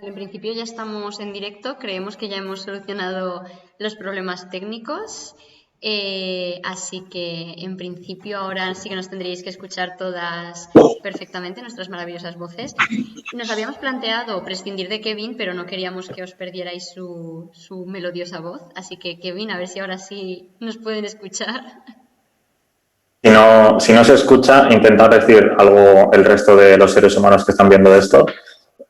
En principio ya estamos en directo, creemos que ya hemos solucionado los problemas técnicos, así que en principio ahora sí que nos tendríais que escuchar todas perfectamente, nuestras maravillosas voces. Nos habíamos planteado prescindir de Kevin, pero no queríamos que os perdierais su melodiosa voz, así que Kevin, a ver si ahora sí nos pueden escuchar. Si no se escucha, intentad decir algo el resto de los seres humanos que están viendo esto,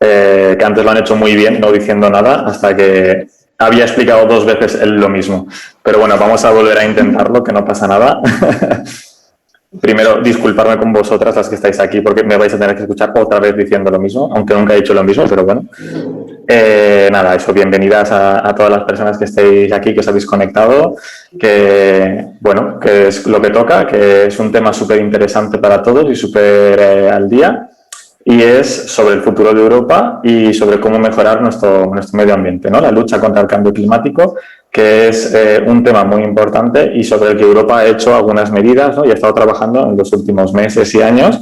que antes lo han hecho muy bien, no diciendo nada, hasta que había explicado 2 veces él lo mismo. Pero bueno, vamos a volver a intentarlo, que no pasa nada. Primero, disculparme con vosotras, las que estáis aquí, porque me vais a tener que escuchar otra vez diciendo lo mismo, aunque nunca he dicho lo mismo, pero bueno. Nada, eso, bienvenidas a todas las personas que estéis aquí, que os habéis conectado, que, bueno, que es lo que toca, que es un tema súper interesante para todos y súper al día, y es sobre el futuro de Europa y sobre cómo mejorar nuestro medio ambiente, ¿no? La lucha contra el cambio climático, que es un tema muy importante y sobre el que Europa ha hecho algunas medidas, ¿no? Y ha estado trabajando en los últimos meses y años,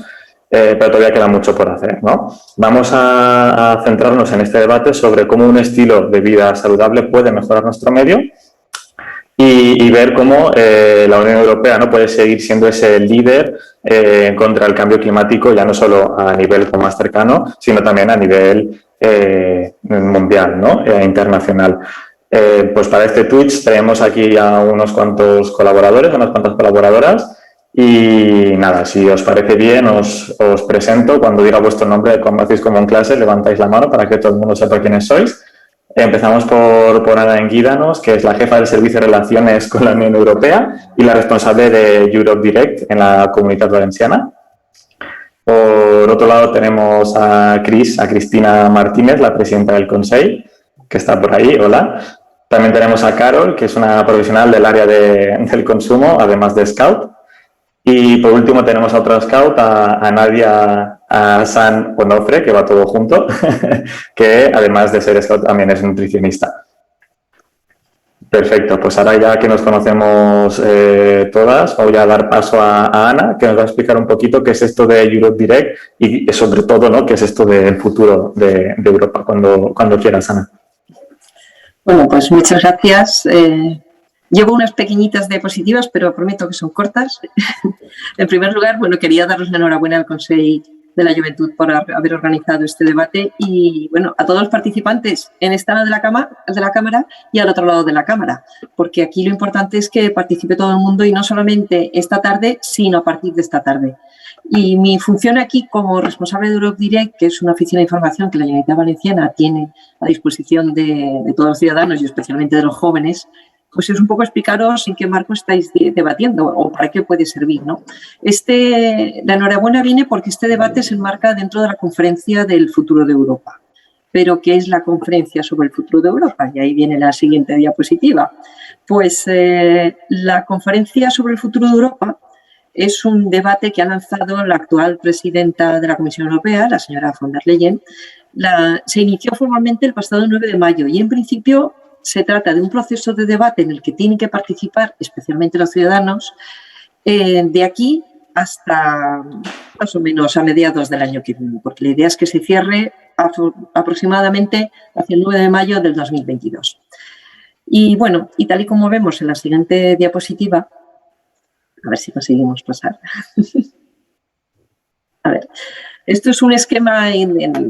pero todavía queda mucho por hacer, ¿no? Vamos a centrarnos en este debate sobre cómo un estilo de vida saludable puede mejorar nuestro medio y ver cómo la Unión Europea no puede seguir siendo ese líder contra el cambio climático, ya no solo a nivel más cercano, sino también a nivel mundial, ¿no? Internacional. Pues para este Twitch tenemos aquí a unos cuantos colaboradores, a unas cuantas colaboradoras. Y nada, si os parece bien, os presento. Cuando diga vuestro nombre, como hacéis como en clase, levantáis la mano para que todo el mundo sepa quiénes sois. Empezamos por Ana Enguídanos, que es la jefa del Servicio de Relaciones con la Unión Europea y la responsable de Europe Direct en la Comunitat Valenciana. Por otro lado tenemos a Cristina Martínez, la presidenta del Consell, que está por ahí. Hola. También tenemos a Carol, que es una profesional del área del consumo, además de Scout. Y por último tenemos a otro scout, a Nadia San Onofre, que va todo junto, que además de ser scout también es nutricionista. Perfecto, pues ahora ya que nos conocemos todas, voy a dar paso a Ana, que nos va a explicar un poquito qué es esto de Europe Direct y sobre todo, ¿no?, qué es esto del futuro de Europa, cuando quieras, Ana. Bueno, pues muchas gracias. Llevo unas pequeñitas diapositivas, pero prometo que son cortas. En primer lugar, bueno, quería daros la enhorabuena al Consell de la Juventud por haber organizado este debate y, bueno, a todos los participantes en esta lado de la cámara y al otro lado de la cámara, porque aquí lo importante es que participe todo el mundo y no solamente esta tarde, sino a partir de esta tarde. Y mi función aquí como responsable de Europe Direct, que es una oficina de información que la Generalitat Valenciana tiene a disposición de todos los ciudadanos y especialmente de los jóvenes, pues es un poco explicaros en qué marco estáis debatiendo o para qué puede servir, ¿no? La enhorabuena viene porque este debate se enmarca dentro de la Conferencia del Futuro de Europa. ¿Pero qué es la Conferencia sobre el Futuro de Europa? Y ahí viene la siguiente diapositiva. Pues la Conferencia sobre el Futuro de Europa es un debate que ha lanzado la actual presidenta de la Comisión Europea, la señora von der Leyen. Se inició formalmente el pasado 9 de mayo y, en principio, se trata de un proceso de debate en el que tienen que participar especialmente los ciudadanos de aquí hasta más o menos a mediados del año que viene, porque la idea es que se cierre aproximadamente hacia el 9 de mayo del 2022. Y bueno, y tal y como vemos en la siguiente diapositiva, a ver si conseguimos pasar. A ver, esto es un esquema,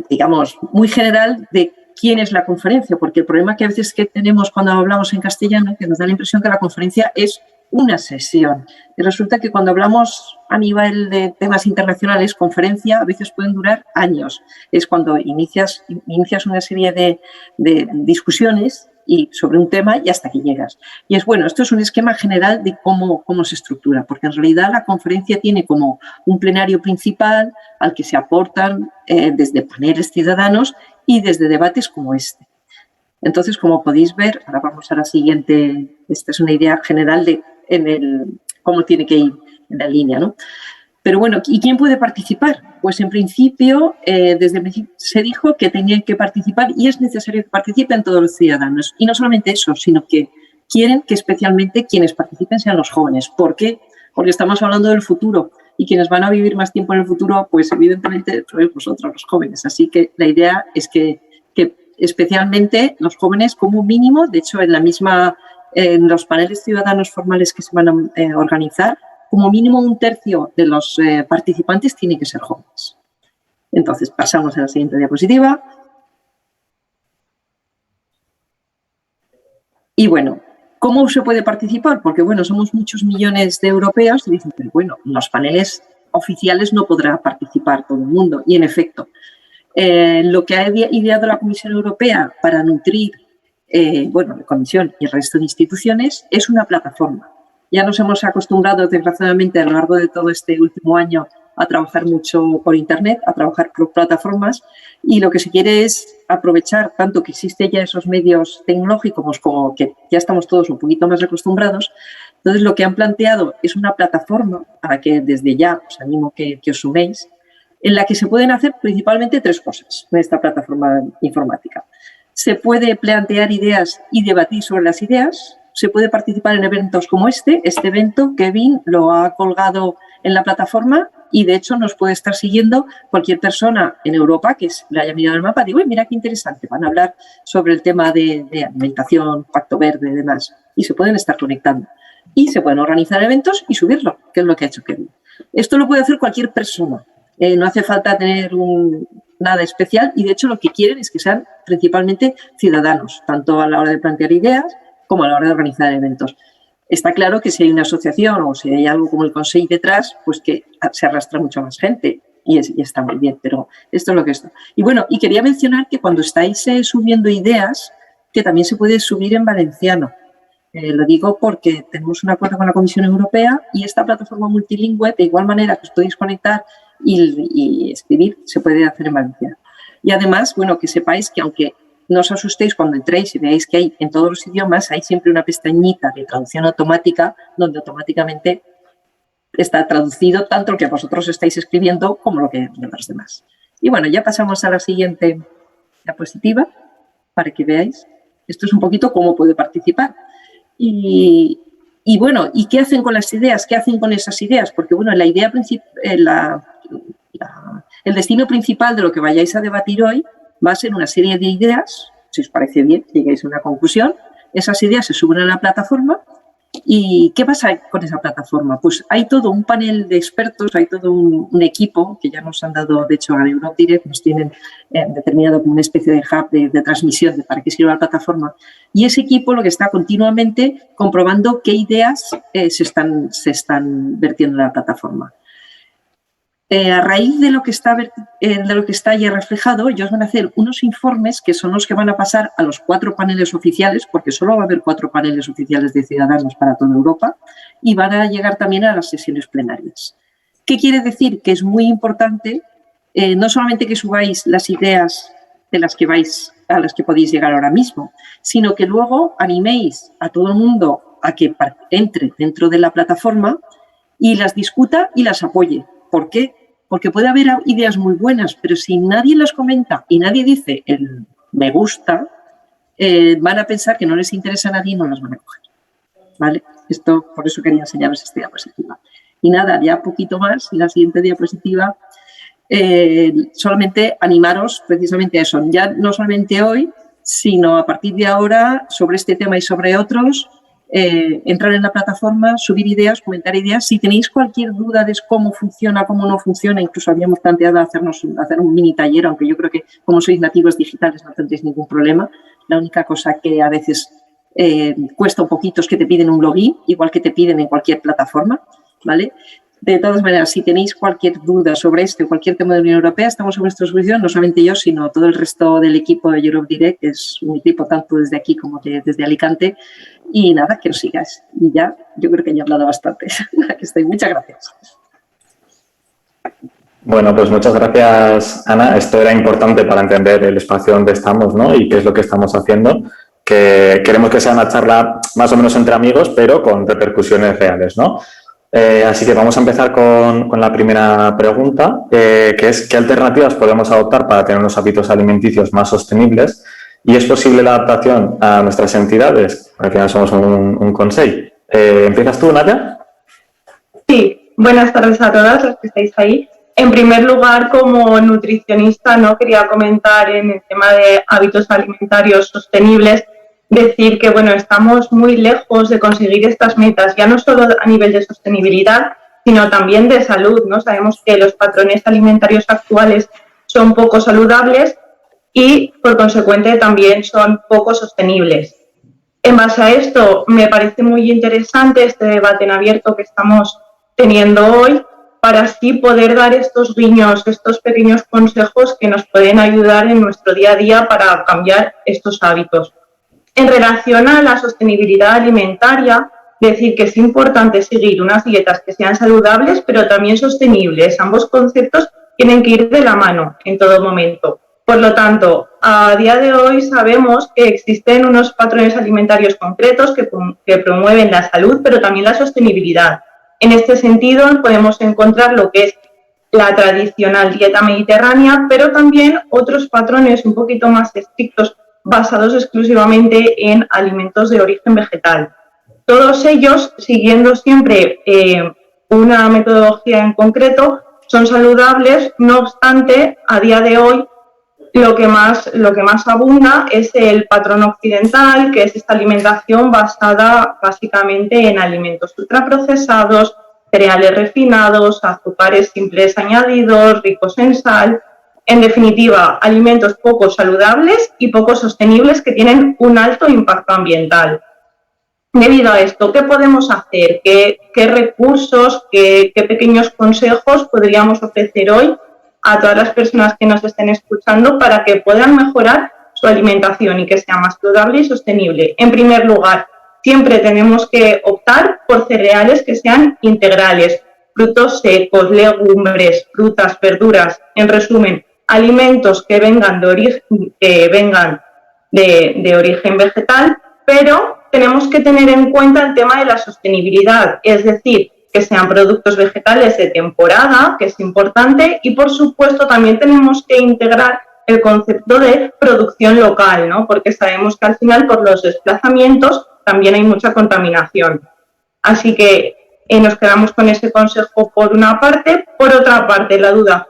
digamos, muy general de quién es la conferencia, porque el problema que a veces que tenemos cuando hablamos en castellano, que nos da la impresión que la conferencia es una sesión. Y resulta que cuando hablamos a nivel de temas internacionales, conferencia a veces pueden durar años. Es cuando inicias una serie de discusiones y sobre un tema y hasta que llegas. Y es bueno, esto es un esquema general de cómo se estructura, porque en realidad la conferencia tiene como un plenario principal al que se aportan desde paneles ciudadanos y desde debates como este. Entonces, como podéis ver, ahora vamos a la siguiente, esta es una idea general de cómo tiene que ir en la línea, ¿no? Pero bueno, ¿y quién puede participar? Pues en principio, desde el principio se dijo que tenían que participar y es necesario que participen todos los ciudadanos. Y no solamente eso, sino que quieren que especialmente quienes participen sean los jóvenes. ¿Por qué? Porque estamos hablando del futuro y quienes van a vivir más tiempo en el futuro, pues evidentemente sois vosotros los jóvenes. Así que la idea es que especialmente los jóvenes como mínimo. De hecho, en los paneles ciudadanos formales que se van a organizar, como mínimo un tercio de los participantes tiene que ser jóvenes. Entonces, pasamos a la siguiente diapositiva. Y bueno, ¿cómo se puede participar? Porque, bueno, somos muchos millones de europeos y dicen, pero bueno, en los paneles oficiales no podrá participar todo el mundo. Y, en efecto, lo que ha ideado la Comisión Europea para nutrir, la Comisión y el resto de instituciones es una plataforma. Ya nos hemos acostumbrado, desgraciadamente, a lo largo de todo este último año a trabajar mucho por Internet, a trabajar por plataformas, y lo que se quiere es aprovechar tanto que existen ya esos medios tecnológicos como que ya estamos todos un poquito más acostumbrados. Entonces, lo que han planteado es una plataforma a la que desde ya os animo que os suméis, en la que se pueden hacer principalmente 3 cosas en esta plataforma informática. Se puede plantear ideas y debatir sobre las ideas. Se puede participar en eventos como este. Este evento, Kevin lo ha colgado en la plataforma y, de hecho, nos puede estar siguiendo cualquier persona en Europa que le haya mirado el mapa. Digo, mira qué interesante, van a hablar sobre el tema de alimentación, Pacto Verde y demás. Y se pueden estar conectando. Y se pueden organizar eventos y subirlo, que es lo que ha hecho Kevin. Esto lo puede hacer cualquier persona. No hace falta tener nada especial y, de hecho, lo que quieren es que sean principalmente ciudadanos, tanto a la hora de plantear ideas como a la hora de organizar eventos. Está claro que si hay una asociación o si hay algo como el Consejo detrás, pues que se arrastra mucha más gente y está muy bien, pero esto es lo que está. Y bueno, y quería mencionar que cuando estáis subiendo ideas, que también se puede subir en valenciano. Lo digo porque tenemos un acuerdo con la Comisión Europea y esta plataforma multilingüe, de igual manera que os podéis conectar y escribir, se puede hacer en valenciano. Y además, bueno, que sepáis que aunque no os asustéis cuando entréis y veáis que hay en todos los idiomas, hay siempre una pestañita de traducción automática donde automáticamente está traducido tanto lo que vosotros estáis escribiendo como lo que los demás. Y bueno, ya pasamos a la siguiente diapositiva para que veáis. Esto es un poquito cómo puede participar. Y bueno, ¿y qué hacen con las ideas? ¿Qué hacen con esas ideas? Porque, bueno, la idea el destino principal de lo que vayáis a debatir hoy va a ser una serie de ideas, si os parece bien, lleguéis a una conclusión. Esas ideas se suben a la plataforma. ¿Y qué pasa con esa plataforma? Pues hay todo un panel de expertos, hay todo un equipo que ya nos han dado, de hecho, a Europe Direct, nos tienen determinado como una especie de hub de transmisión para qué sirve la plataforma. Y ese equipo lo que está continuamente comprobando qué ideas se están vertiendo en la plataforma. A raíz de lo que está ya reflejado, ellos van a hacer unos informes que son los que van a pasar a los 4 paneles oficiales, porque solo va a haber 4 paneles oficiales de ciudadanos para toda Europa, y van a llegar también a las sesiones plenarias. ¿Qué quiere decir? Que es muy importante no solamente que subáis las ideas a las que podéis llegar ahora mismo, sino que luego animéis a todo el mundo a que entre dentro de la plataforma y las discuta y las apoye. ¿Por qué? Porque puede haber ideas muy buenas, pero si nadie las comenta y nadie dice el me gusta, van a pensar que no les interesa a nadie y no las van a coger. ¿Vale? Por eso quería enseñaros esta diapositiva. Y nada, ya poquito más, la siguiente diapositiva, solamente animaros precisamente a eso. Ya no solamente hoy, sino a partir de ahora, sobre este tema y sobre otros, entrar en la plataforma, subir ideas, comentar ideas. Si tenéis cualquier duda de cómo funciona, cómo no funciona, incluso habíamos planteado hacer un mini taller, aunque yo creo que como sois nativos digitales no tendréis ningún problema. La única cosa que a veces cuesta un poquito es que te piden un login, igual que te piden en cualquier plataforma, ¿vale? De todas maneras, si tenéis cualquier duda sobre esto o cualquier tema de la Unión Europea, estamos a vuestra disposición, no solamente yo, sino todo el resto del equipo de Europe Direct, que es un equipo tanto desde aquí como desde Alicante. Y nada, que os sigáis. Y ya, yo creo que ya he hablado bastante. Aquí estoy. Muchas gracias. Bueno, pues muchas gracias, Ana. Esto era importante para entender el espacio donde estamos, ¿no? Y qué es lo que estamos haciendo. Que queremos que sea una charla más o menos entre amigos, pero con repercusiones reales, ¿no? Así que vamos a empezar con la primera pregunta, que es ¿qué alternativas podemos adoptar para tener unos hábitos alimenticios más sostenibles? ¿Y es posible la adaptación a nuestras entidades? Al final somos un consejo. ¿Empiezas tú, Nadia? Sí, buenas tardes a todas los que estáis ahí. En primer lugar, como nutricionista, no quería comentar en el tema de hábitos alimentarios sostenibles, decir que bueno, estamos muy lejos de conseguir estas metas, ya no solo a nivel de sostenibilidad, sino también de salud, ¿no? Sabemos que los patrones alimentarios actuales son poco saludables y, por consecuente, también son poco sostenibles. En base a esto, me parece muy interesante este debate en abierto que estamos teniendo hoy, para así poder dar estos guiños, estos pequeños consejos que nos pueden ayudar en nuestro día a día para cambiar estos hábitos. En relación a la sostenibilidad alimentaria, decir que es importante seguir unas dietas que sean saludables, pero también sostenibles. Ambos conceptos tienen que ir de la mano en todo momento. Por lo tanto, a día de hoy sabemos que existen unos patrones alimentarios concretos que promueven la salud, pero también la sostenibilidad. En este sentido, podemos encontrar lo que es la tradicional dieta mediterránea, pero también otros patrones un poquito más estrictos basados exclusivamente en alimentos de origen vegetal. Todos ellos, siguiendo siempre una metodología en concreto, son saludables. No obstante, a día de hoy lo que más abunda es el patrón occidental, que es esta alimentación basada básicamente en alimentos ultraprocesados, cereales refinados, azúcares simples añadidos, ricos en sal. En definitiva, alimentos poco saludables y poco sostenibles que tienen un alto impacto ambiental. Debido a esto, ¿qué podemos hacer? ¿Qué recursos, qué pequeños consejos podríamos ofrecer hoy a todas las personas que nos estén escuchando para que puedan mejorar su alimentación y que sea más saludable y sostenible? En primer lugar, siempre tenemos que optar por cereales que sean integrales, frutos secos, legumbres, frutas, verduras. En resumen, alimentos que vengan de origen vegetal, pero tenemos que tener en cuenta el tema de la sostenibilidad, es decir, que sean productos vegetales de temporada, que es importante, y por supuesto también tenemos que integrar el concepto de producción local, ¿no? Porque sabemos que al final por los desplazamientos también hay mucha contaminación. Así que nos quedamos con ese consejo por una parte. Por otra parte, la duda.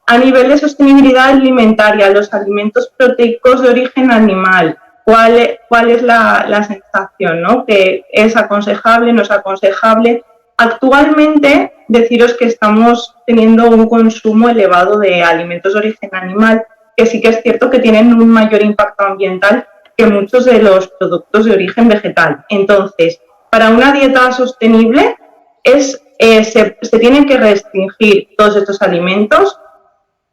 A nivel de sostenibilidad alimentaria, los alimentos proteicos de origen animal, ¿cuál es la sensación, ¿no? ¿Que es aconsejable, no es aconsejable? Actualmente, deciros que estamos teniendo un consumo elevado de alimentos de origen animal, que sí que es cierto que tienen un mayor impacto ambiental que muchos de los productos de origen vegetal. Entonces, para una dieta sostenible, se tienen que restringir todos estos alimentos.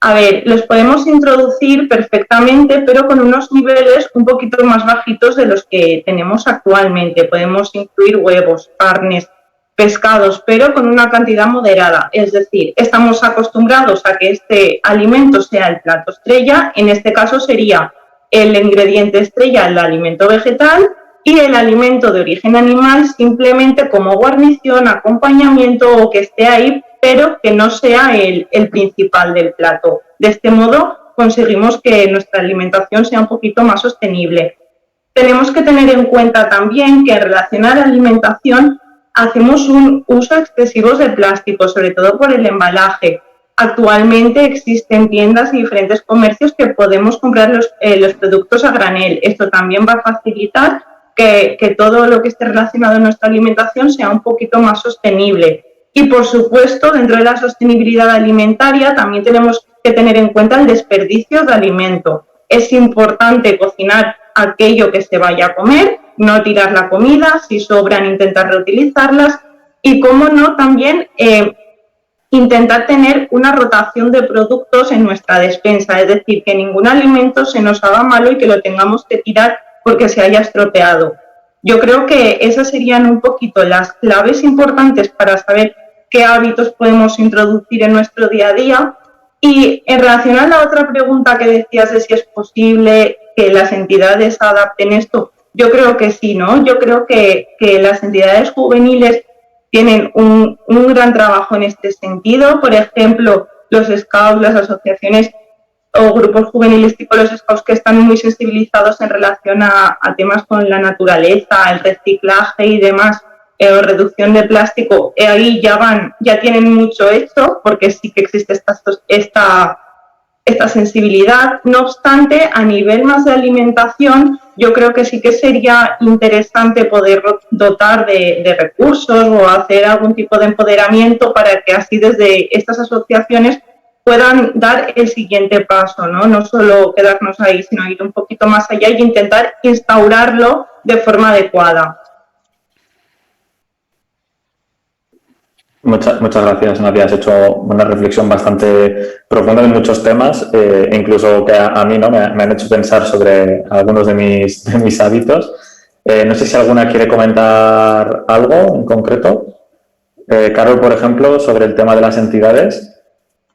A ver, los podemos introducir perfectamente, pero con unos niveles un poquito más bajitos de los que tenemos actualmente. Podemos incluir huevos, carnes, pescados, pero con una cantidad moderada. Es decir, estamos acostumbrados a que este alimento sea el plato estrella. En este caso sería el ingrediente estrella, el alimento vegetal, y el alimento de origen animal simplemente como guarnición, acompañamiento o que esté ahí, pero que no sea el principal del plato. De este modo conseguimos que nuestra alimentación sea un poquito más sostenible. Tenemos que tener en cuenta también que en relación a la alimentación hacemos un uso excesivo de plástico, sobre todo por el embalaje. Actualmente existen tiendas y diferentes comercios que podemos comprar los productos a granel. Esto también va a facilitar que todo lo que esté relacionado en nuestra alimentación sea un poquito más sostenible. Y, por supuesto, dentro de la sostenibilidad alimentaria también tenemos que tener en cuenta el desperdicio de alimento. Es importante cocinar aquello que se vaya a comer, no tirar la comida, si sobran intentar reutilizarlas y, cómo no, también intentar tener una rotación de productos en nuestra despensa, es decir, que ningún alimento se nos haga malo y que lo tengamos que tirar porque se haya estropeado. Yo creo que esas serían un poquito las claves importantes para saber qué hábitos podemos introducir en nuestro día a día. Y en relación a la otra pregunta que decías de si es posible que las entidades adapten esto, yo creo que sí, ¿no? Yo creo que las entidades juveniles tienen un gran trabajo en este sentido. Por ejemplo, los scouts, las asociaciones o grupos juveniles tipo los scouts que están muy sensibilizados en relación a temas con la naturaleza, el reciclaje y demás, o reducción de plástico, ahí ya tienen mucho hecho, porque sí que existe esta sensibilidad. No obstante, a nivel más de alimentación, yo creo que sí que sería interesante poder dotar de recursos o hacer algún tipo de empoderamiento para que así desde estas asociaciones puedan dar el siguiente paso, ¿no? No solo quedarnos ahí, sino ir un poquito más allá e intentar instaurarlo de forma adecuada. Muchas gracias, Nadia. Has hecho una reflexión bastante profunda en muchos temas, incluso que a mí, ¿no? me han hecho pensar sobre algunos de mis hábitos. No sé si alguna quiere comentar algo en concreto. Carol, por ejemplo, sobre el tema de las entidades.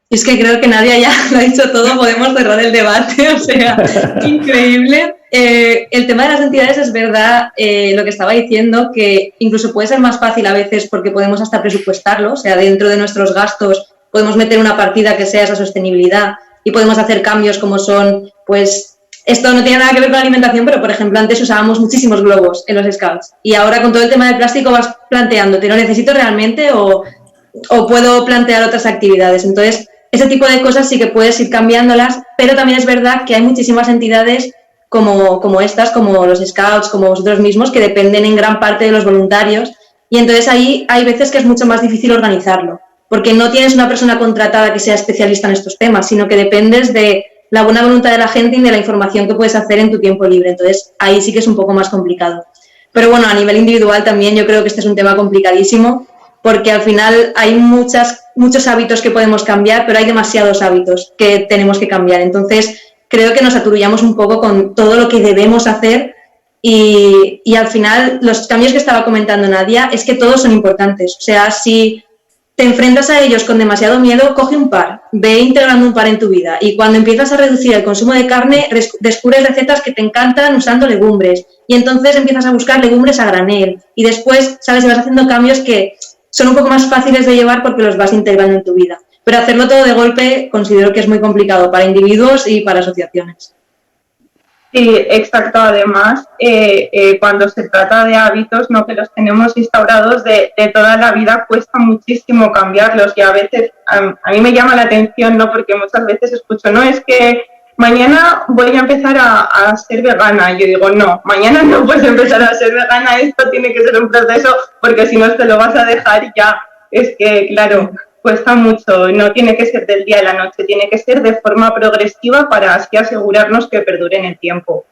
Es que creo que Nadia ya lo ha dicho todo, podemos cerrar el debate, o sea, increíble. El tema de las entidades es verdad, lo que estaba diciendo, que incluso puede ser más fácil a veces porque podemos hasta presupuestarlo, o sea, dentro de nuestros gastos podemos meter una partida que sea esa sostenibilidad y podemos hacer cambios como son, pues, esto no tiene nada que ver con la alimentación, pero por ejemplo antes usábamos muchísimos globos en los scouts y ahora con todo el tema del plástico vas planteándote, ¿lo necesito realmente o puedo plantear otras actividades? Entonces, ese tipo de cosas sí que puedes ir cambiándolas, pero también es verdad que hay muchísimas entidades como estas, como los scouts, como vosotros mismos, que dependen en gran parte de los voluntarios y entonces ahí hay veces que es mucho más difícil organizarlo, porque no tienes una persona contratada que sea especialista en estos temas, sino que dependes de la buena voluntad de la gente y de la información que puedes hacer en tu tiempo libre. Entonces ahí sí que es un poco más complicado. Pero bueno, a nivel individual también yo creo que este es un tema complicadísimo, porque al final hay muchos hábitos que podemos cambiar, pero hay demasiados hábitos que tenemos que cambiar. Entonces, creo que nos aturullamos un poco con todo lo que debemos hacer y al final los cambios que estaba comentando Nadia es que todos son importantes. O sea, si te enfrentas a ellos con demasiado miedo, coge un par, ve integrando un par en tu vida y cuando empiezas a reducir el consumo de carne, descubres recetas que te encantan usando legumbres y entonces empiezas a buscar legumbres a granel y después, sabes, y vas haciendo cambios que son un poco más fáciles de llevar porque los vas integrando en tu vida. Pero hacerlo todo de golpe considero que es muy complicado para individuos y para asociaciones. Sí, exacto. Además, cuando se trata de hábitos, ¿no?, que los tenemos instaurados de toda la vida, cuesta muchísimo cambiarlos y a veces a mí me llama la atención, ¿no?, porque muchas veces escucho, no, es que mañana voy a empezar a ser vegana. Y yo digo, no, mañana no puedes empezar a ser vegana, esto tiene que ser un proceso porque si no te lo vas a dejar y ya. Es que, claro, cuesta mucho, no tiene que ser del día a la noche, tiene que ser de forma progresiva para así asegurarnos que perdure en el tiempo.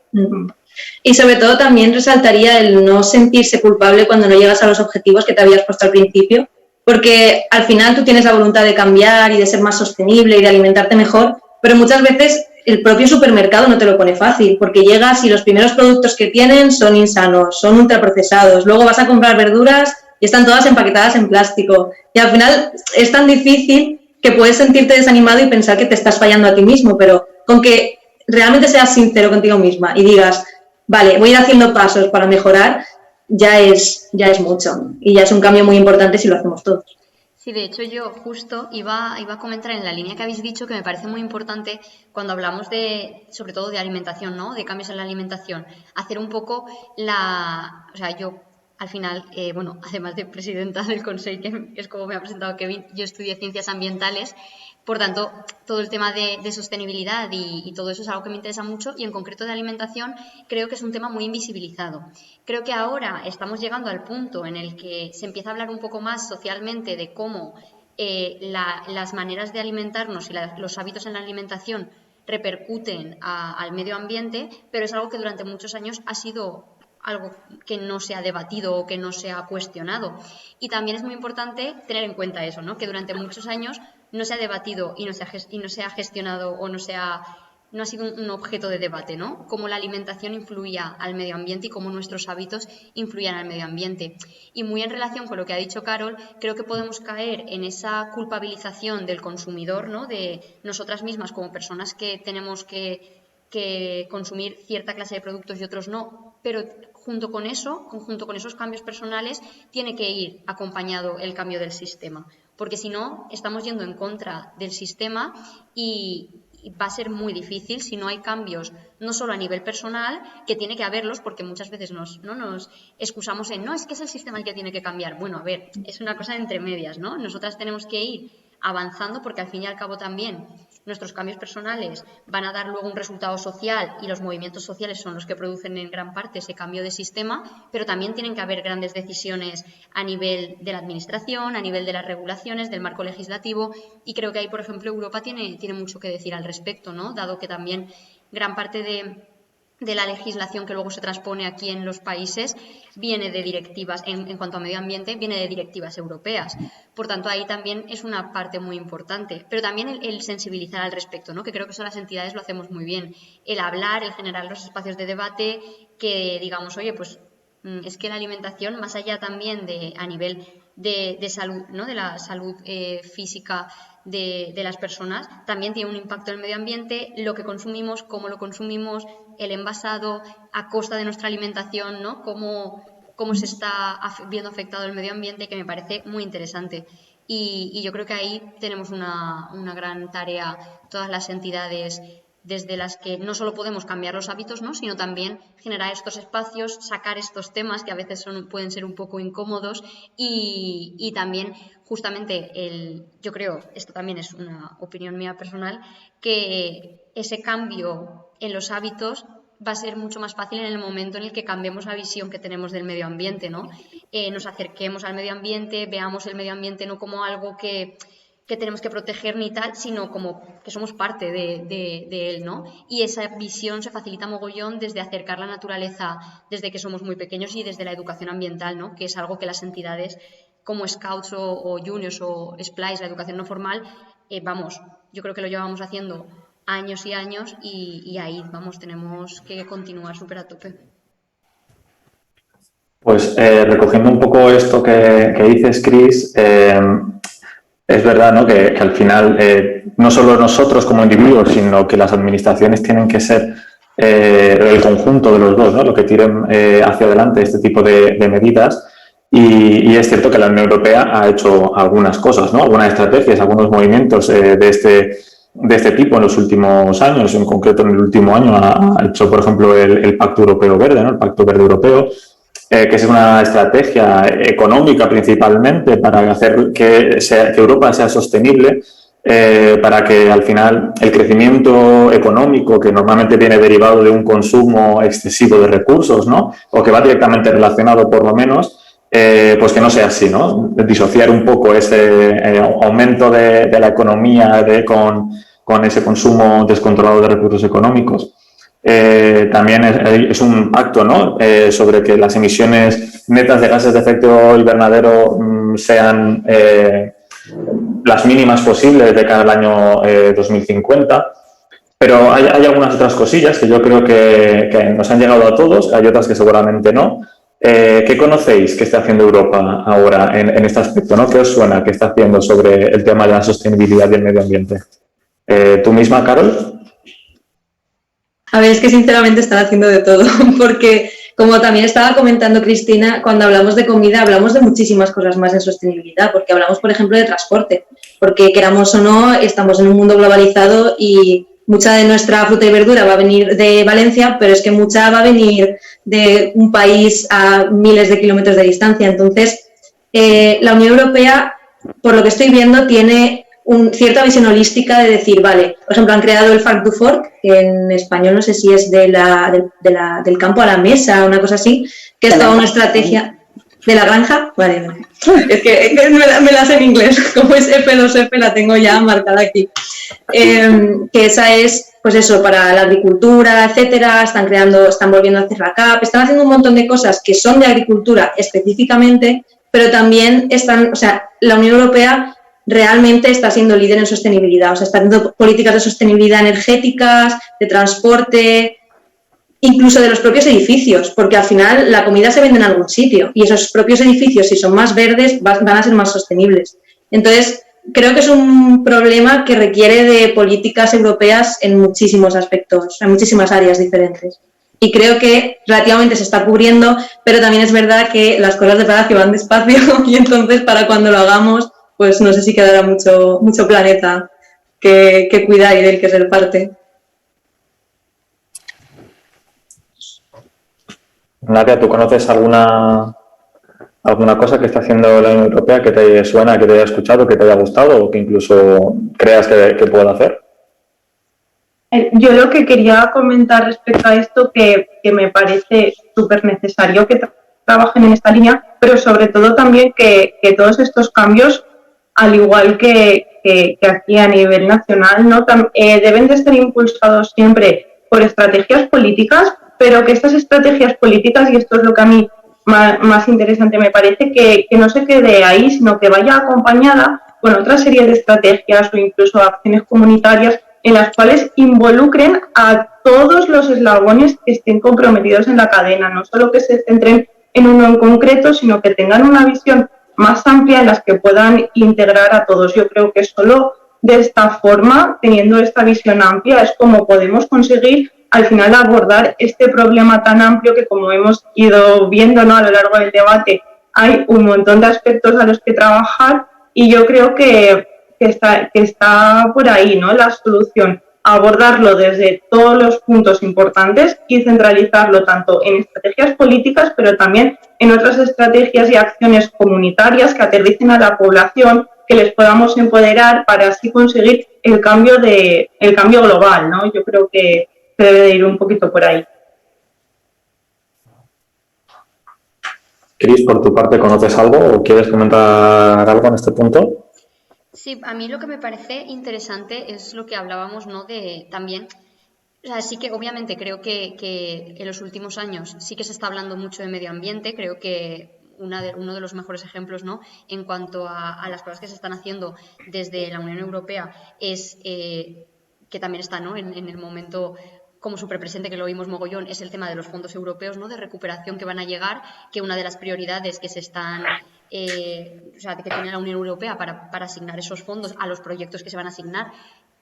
Y sobre todo también resaltaría el no sentirse culpable cuando no llegas a los objetivos que te habías puesto al principio, porque al final tú tienes la voluntad de cambiar y de ser más sostenible y de alimentarte mejor, pero muchas veces el propio supermercado no te lo pone fácil, porque llegas y los primeros productos que tienen son insanos, son ultraprocesados, luego vas a comprar verduras y están todas empaquetadas en plástico. Y al final es tan difícil que puedes sentirte desanimado y pensar que te estás fallando a ti mismo, pero con que realmente seas sincero contigo misma y digas, vale, voy a ir haciendo pasos para mejorar, ya es mucho. Y ya es un cambio muy importante si lo hacemos todos. Sí, de hecho yo justo iba a comentar en la línea que habéis dicho que me parece muy importante cuando hablamos sobre todo de alimentación, ¿no?, de cambios en la alimentación, hacer un poco o sea, yo al final, bueno, además de presidenta del Consejo, que es como me ha presentado Kevin, yo estudié ciencias ambientales, por tanto, todo el tema de sostenibilidad y todo eso es algo que me interesa mucho y en concreto de alimentación creo que es un tema muy invisibilizado. Creo que ahora estamos llegando al punto en el que se empieza a hablar un poco más socialmente de cómo las maneras de alimentarnos y los hábitos en la alimentación repercuten al medio ambiente, pero es algo que durante muchos años ha sido algo que no se ha debatido o que no se ha cuestionado. Y también es muy importante tener en cuenta eso, ¿no?, que durante muchos años no se ha debatido y no se ha gestionado o no ha sido un objeto de debate, ¿no?, cómo la alimentación influía al medio ambiente y cómo nuestros hábitos influían al medio ambiente. Y muy en relación con lo que ha dicho Carol, creo que podemos caer en esa culpabilización del consumidor, ¿no?, de nosotras mismas como personas que tenemos que consumir cierta clase de productos y otros no, pero junto con esos cambios personales tiene que ir acompañado el cambio del sistema, porque si no estamos yendo en contra del sistema y va a ser muy difícil si no hay cambios, no solo a nivel personal, que tiene que haberlos, porque muchas veces nos excusamos en, no, es que es el sistema el que tiene que cambiar. Bueno, a ver, es una cosa entre medias, ¿no? Nosotras tenemos que ir avanzando porque al fin y al cabo también nuestros cambios personales van a dar luego un resultado social y los movimientos sociales son los que producen en gran parte ese cambio de sistema, pero también tienen que haber grandes decisiones a nivel de la administración, a nivel de las regulaciones, del marco legislativo, y creo que ahí, por ejemplo, Europa tiene mucho que decir al respecto, ¿no? Dado que también gran parte de la legislación que luego se transpone aquí en los países viene de directivas, en cuanto a medio ambiente, viene de directivas europeas. Por tanto, ahí también es una parte muy importante. Pero también el sensibilizar al respecto, ¿no? Que creo que eso las entidades lo hacemos muy bien. El hablar, el generar los espacios de debate, que digamos, oye, pues es que la alimentación, más allá también de a nivel de salud, ¿no? De la salud física de las personas, también tiene un impacto en el medio ambiente, lo que consumimos, cómo lo consumimos, el envasado, a costa de nuestra alimentación, ¿no? Cómo se está viendo afectado el medio ambiente, que me parece muy interesante. Y yo creo que ahí tenemos una gran tarea, todas las entidades, desde las que no solo podemos cambiar los hábitos, ¿no? Sino también generar estos espacios, sacar estos temas que a veces pueden ser un poco incómodos y también justamente yo creo, esto también es una opinión mía personal, que ese cambio en los hábitos va a ser mucho más fácil en el momento en el que cambiemos la visión que tenemos del medio ambiente, ¿no? Nos acerquemos al medio ambiente, veamos el medio ambiente no como algo que tenemos que proteger ni tal, sino como que somos parte de él, ¿no? Y esa visión se facilita mogollón desde acercar la naturaleza desde que somos muy pequeños y desde la educación ambiental, ¿no? Que es algo que las entidades como Scouts o Juniors o Splice, la educación no formal, yo creo que lo llevamos haciendo años y años y ahí, tenemos que continuar súper a tope. Pues recogiendo un poco esto que dices, Chris, es verdad, ¿no? que al final no solo nosotros como individuos, sino que las administraciones tienen que ser el conjunto de los dos, ¿no? Lo que tiren hacia adelante este tipo de medidas. Y es cierto que la Unión Europea ha hecho algunas cosas, ¿no? Algunas estrategias, algunos movimientos de este tipo en los últimos años. En concreto, en el último año ha hecho, por ejemplo, el Pacto Europeo Verde, ¿no? El Pacto Verde Europeo, que es una estrategia económica principalmente para hacer que Europa sea sostenible, para que al final el crecimiento económico, que normalmente viene derivado de un consumo excesivo de recursos, ¿no? O que va directamente relacionado por lo menos, pues que no sea así, ¿no? Disociar un poco ese aumento de la economía con ese consumo descontrolado de recursos económicos. También es un pacto, ¿no? Sobre que las emisiones netas de gases de efecto invernadero sean las mínimas posibles de cara al año 2050. Pero hay algunas otras cosillas que yo creo que nos han llegado a todos, hay otras que seguramente no. ¿Qué conocéis que está haciendo Europa ahora en este aspecto, ¿no? ¿Qué os suena que está haciendo sobre el tema de la sostenibilidad del medio ambiente? ¿Tú misma, Carol? A ver, es que sinceramente están haciendo de todo, porque como también estaba comentando Cristina, cuando hablamos de comida hablamos de muchísimas cosas más en sostenibilidad, porque hablamos, por ejemplo, de transporte, porque queramos o no, estamos en un mundo globalizado y mucha de nuestra fruta y verdura va a venir de Valencia, pero es que mucha va a venir de un país a miles de kilómetros de distancia. Entonces, la Unión Europea, por lo que estoy viendo, tiene cierta visión holística de decir, vale, por ejemplo, han creado el Farm to Fork, que en español no sé si es del campo a la mesa, una cosa así, que es toda una estrategia de la granja. Vale, no. Es que me la sé en inglés, como es F2F la tengo ya marcada aquí. Que esa es, pues eso, para la agricultura, etcétera, están volviendo a hacer la CAP, están haciendo un montón de cosas que son de agricultura específicamente, pero también la Unión Europea realmente está siendo líder en sostenibilidad, está haciendo políticas de sostenibilidad energéticas, de transporte, incluso de los propios edificios, porque al final la comida se vende en algún sitio y esos propios edificios, si son más verdes, van a ser más sostenibles. Entonces, creo que es un problema que requiere de políticas europeas en muchísimos aspectos, en muchísimas áreas diferentes. Y creo que relativamente se está cubriendo, pero también es verdad que las cosas de Palacio van despacio y entonces para cuando lo hagamos, pues no sé si quedará mucho planeta que cuidar y del que ser parte. Nadia, ¿tú conoces alguna cosa que está haciendo la Unión Europea que te suena, que te haya escuchado, que te haya gustado o que incluso creas que pueda hacer? Yo lo que quería comentar respecto a esto, que me parece súper necesario que trabajen en esta línea, pero sobre todo también que todos estos cambios, al igual que aquí a nivel nacional, ¿no? Deben de ser impulsados siempre por estrategias políticas, pero que estas estrategias políticas, y esto es lo que a mí más interesante me parece, que no se quede ahí, sino que vaya acompañada con otra serie de estrategias o incluso acciones comunitarias en las cuales involucren a todos los eslabones que estén comprometidos en la cadena, no solo que se centren en uno en concreto, sino que tengan una visión más amplia en las que puedan integrar a todos. Yo creo que solo de esta forma, teniendo esta visión amplia, es como podemos conseguir al final abordar este problema tan amplio que, como hemos ido viendo, ¿no?, a lo largo del debate, hay un montón de aspectos a los que trabajar y yo creo que está por ahí, ¿no?, la solución, abordarlo desde todos los puntos importantes y centralizarlo tanto en estrategias políticas, pero también en otras estrategias y acciones comunitarias que aterricen a la población, que les podamos empoderar para así conseguir el cambio global, ¿no? Yo creo que debe de ir un poquito por ahí. Cris, por tu parte, ¿conoces algo o quieres comentar algo en este punto? Sí, a mí lo que me parece interesante es lo que hablábamos, ¿no? De también, o sea, sí que obviamente creo que en los últimos años sí que se está hablando mucho de medio ambiente, creo que uno de los mejores ejemplos, ¿no?, en cuanto a las cosas que se están haciendo desde la Unión Europea es que también está, ¿no?, en el momento como súper presente, que lo vimos mogollón, es el tema de los fondos europeos, ¿no?, de recuperación que van a llegar, que una de las prioridades que se están, o sea, que tiene la Unión Europea para asignar esos fondos a los proyectos que se van a asignar